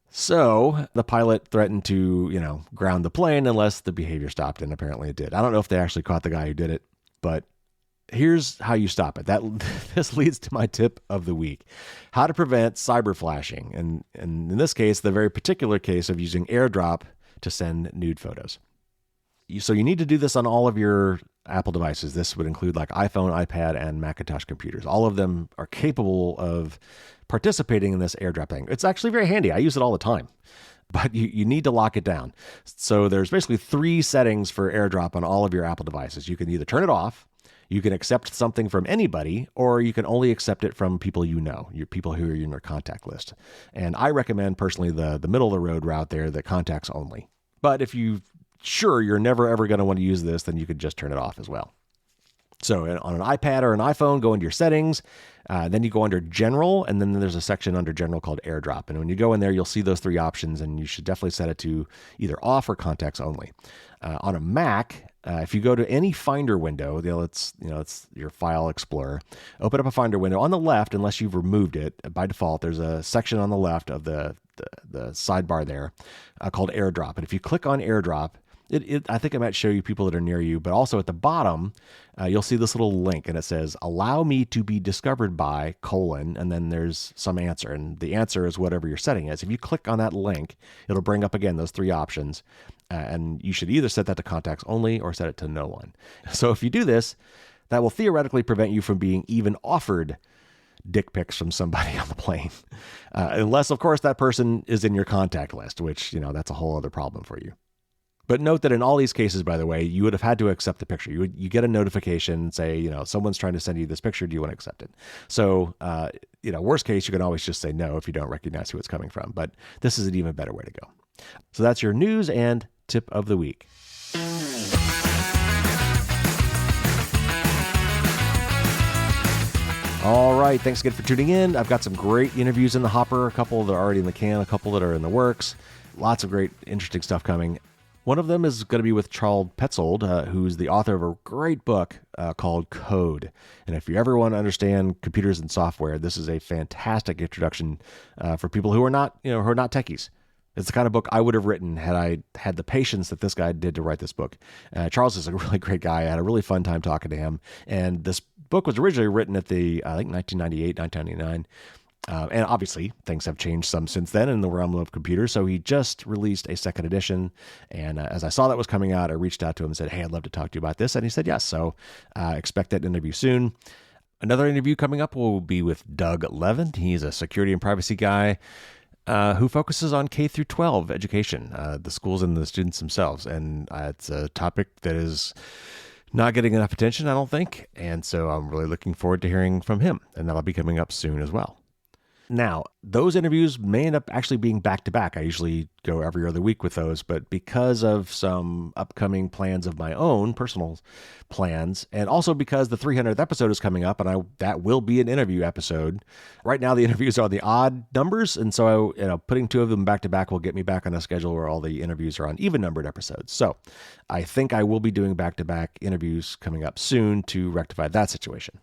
So the pilot threatened to, ground the plane unless the behavior stopped, and apparently it did. I don't know if they actually caught the guy who did it, but here's how you stop it. This leads to my tip of the week: how to prevent cyber flashing, and in this case, the very particular case of using AirDrop to send nude photos. So you need to do this on all of your Apple devices. This would include like iPhone, iPad, and Macintosh computers. All of them are capable of participating in this AirDrop thing. It's actually very handy. I use it all the time, but you need to lock it down. So there's basically 3 settings for AirDrop on all of your Apple devices. You can either turn it off, you can accept something from anybody, or you can only accept it from people your people who are in your contact list. And I recommend personally the middle of the road route there, the contacts only. But if you sure you're never ever going to want to use this, then you could just turn it off as well. So on an iPad or an iPhone, go into your settings, then you go under General, and then there's a section under General called Airdrop. And when you go in there, you'll see those three options, and you should definitely set it to either off or contacts only. On a Mac, if you go to any Finder window, it's your File Explorer, open up a Finder window. On the left, unless you've removed it, by default, there's a section on the left of the sidebar there called Airdrop. And if you click on Airdrop, I think it might show you people that are near you, but also at the bottom, you'll see this little link, and it says, allow me to be discovered by, and then there's some answer, and the answer is whatever your setting is. If you click on that link, it'll bring up, again, those three options, and you should either set that to contacts only or set it to no one. So if you do this, that will theoretically prevent you from being even offered dick pics from somebody on the plane, unless, of course, that person is in your contact list, which, that's a whole other problem for you. But note that in all these cases, by the way, you would have had to accept the picture. You get a notification, say, someone's trying to send you this picture. Do you want to accept it? So, worst case, you can always just say no if you don't recognize who it's coming from. But this is an even better way to go. So that's your news and tip of the week. All right. Thanks again for tuning in. I've got some great interviews in the hopper, a couple that are already in the can, a couple that are in the works. Lots of great, interesting stuff coming. One of them is going to be with Charles Petzold, who's the author of a great book called Code. And if you ever want to understand computers and software, this is a fantastic introduction for people who are not techies. It's the kind of book I would have written had I had the patience that this guy did to write this book. Charles is a really great guy. I had a really fun time talking to him. And this book was originally written at 1998, 1999. And obviously, things have changed some since then in the realm of computers. So he just released a second edition. And as I saw that was coming out, I reached out to him and said, hey, I'd love to talk to you about this. And he said, yes. So expect that interview soon. Another interview coming up will be with Doug Levin. He's a security and privacy guy who focuses on K through 12 education, the schools and the students themselves. And it's a topic that is not getting enough attention, I don't think. And so I'm really looking forward to hearing from him. And that'll be coming up soon as well. Now, those interviews may end up actually being back-to-back. I usually go every other week with those, but because of some upcoming plans of my own, personal plans, and also because the 300th episode is coming up, and that will be an interview episode. Right now, the interviews are the odd numbers, and so putting two of them back-to-back will get me back on a schedule where all the interviews are on even-numbered episodes. So I think I will be doing back-to-back interviews coming up soon to rectify that situation.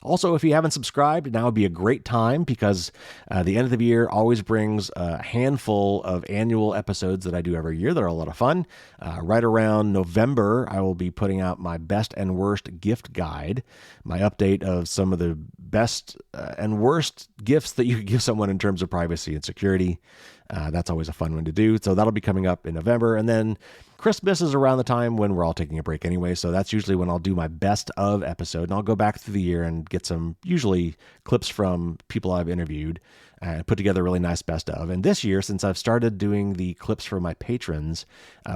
Also, if you haven't subscribed, now would be a great time because the end of the year always brings a handful of annual episodes that I do every year that are a lot of fun. Right around November, I will be putting out my best and worst gift guide, my update of some of the best and worst gifts that you could give someone in terms of privacy and security. That's always a fun one to do. So that'll be coming up in November. And then Christmas is around the time when we're all taking a break anyway. So that's usually when I'll do my best of episode. And I'll go back through the year and get some usually clips from people I've interviewed and put together a really nice best of. And this year, since I've started doing the clips for my patrons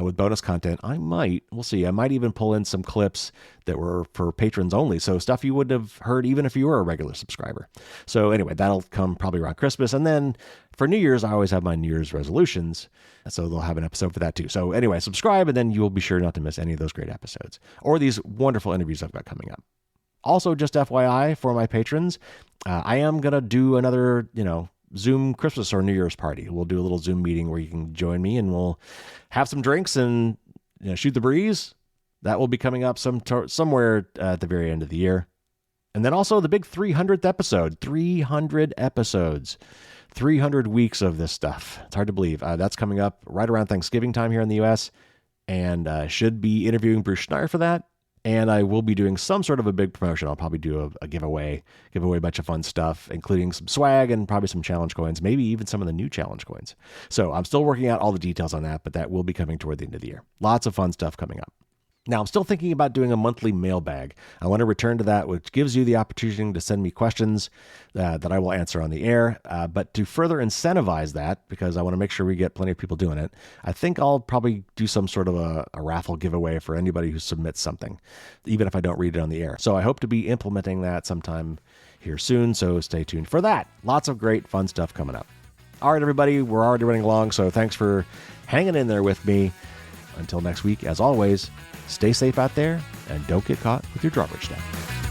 with bonus content, we'll see. I might even pull in some clips that were for patrons only. So stuff you wouldn't have heard even if you were a regular subscriber. So anyway, that'll come probably around Christmas. And then for New Year's, I always have my New Year's resolutions. So they'll have an episode for that too. So anyway, subscribe and then you will be sure not to miss any of those great episodes or these wonderful interviews I've got coming up. Also, just FYI for my patrons, I am going to do another, Zoom Christmas or New Year's party. We'll do a little Zoom meeting where you can join me and we'll have some drinks and shoot the breeze. That will be coming up somewhere at the very end of the year. And then also the big 300th episode, 300 episodes, 300 weeks of this stuff. It's hard to believe. That's coming up right around Thanksgiving time here in the U.S. And should be interviewing Bruce Schneier for that. And I will be doing some sort of a big promotion. I'll probably do a giveaway a bunch of fun stuff, including some swag and probably some challenge coins, maybe even some of the new challenge coins. So I'm still working out all the details on that, but that will be coming toward the end of the year. Lots of fun stuff coming up. Now, I'm still thinking about doing a monthly mailbag. I want to return to that, which gives you the opportunity to send me questions that I will answer on the air. But to further incentivize that, because I want to make sure we get plenty of people doing it, I think I'll probably do some sort of a raffle giveaway for anybody who submits something, even if I don't read it on the air. So I hope to be implementing that sometime here soon, so stay tuned for that. Lots of great fun stuff coming up. All right, everybody, we're already running along, so thanks for hanging in there with me. Until next week, as always, stay safe out there and don't get caught with your drawbridge stuff.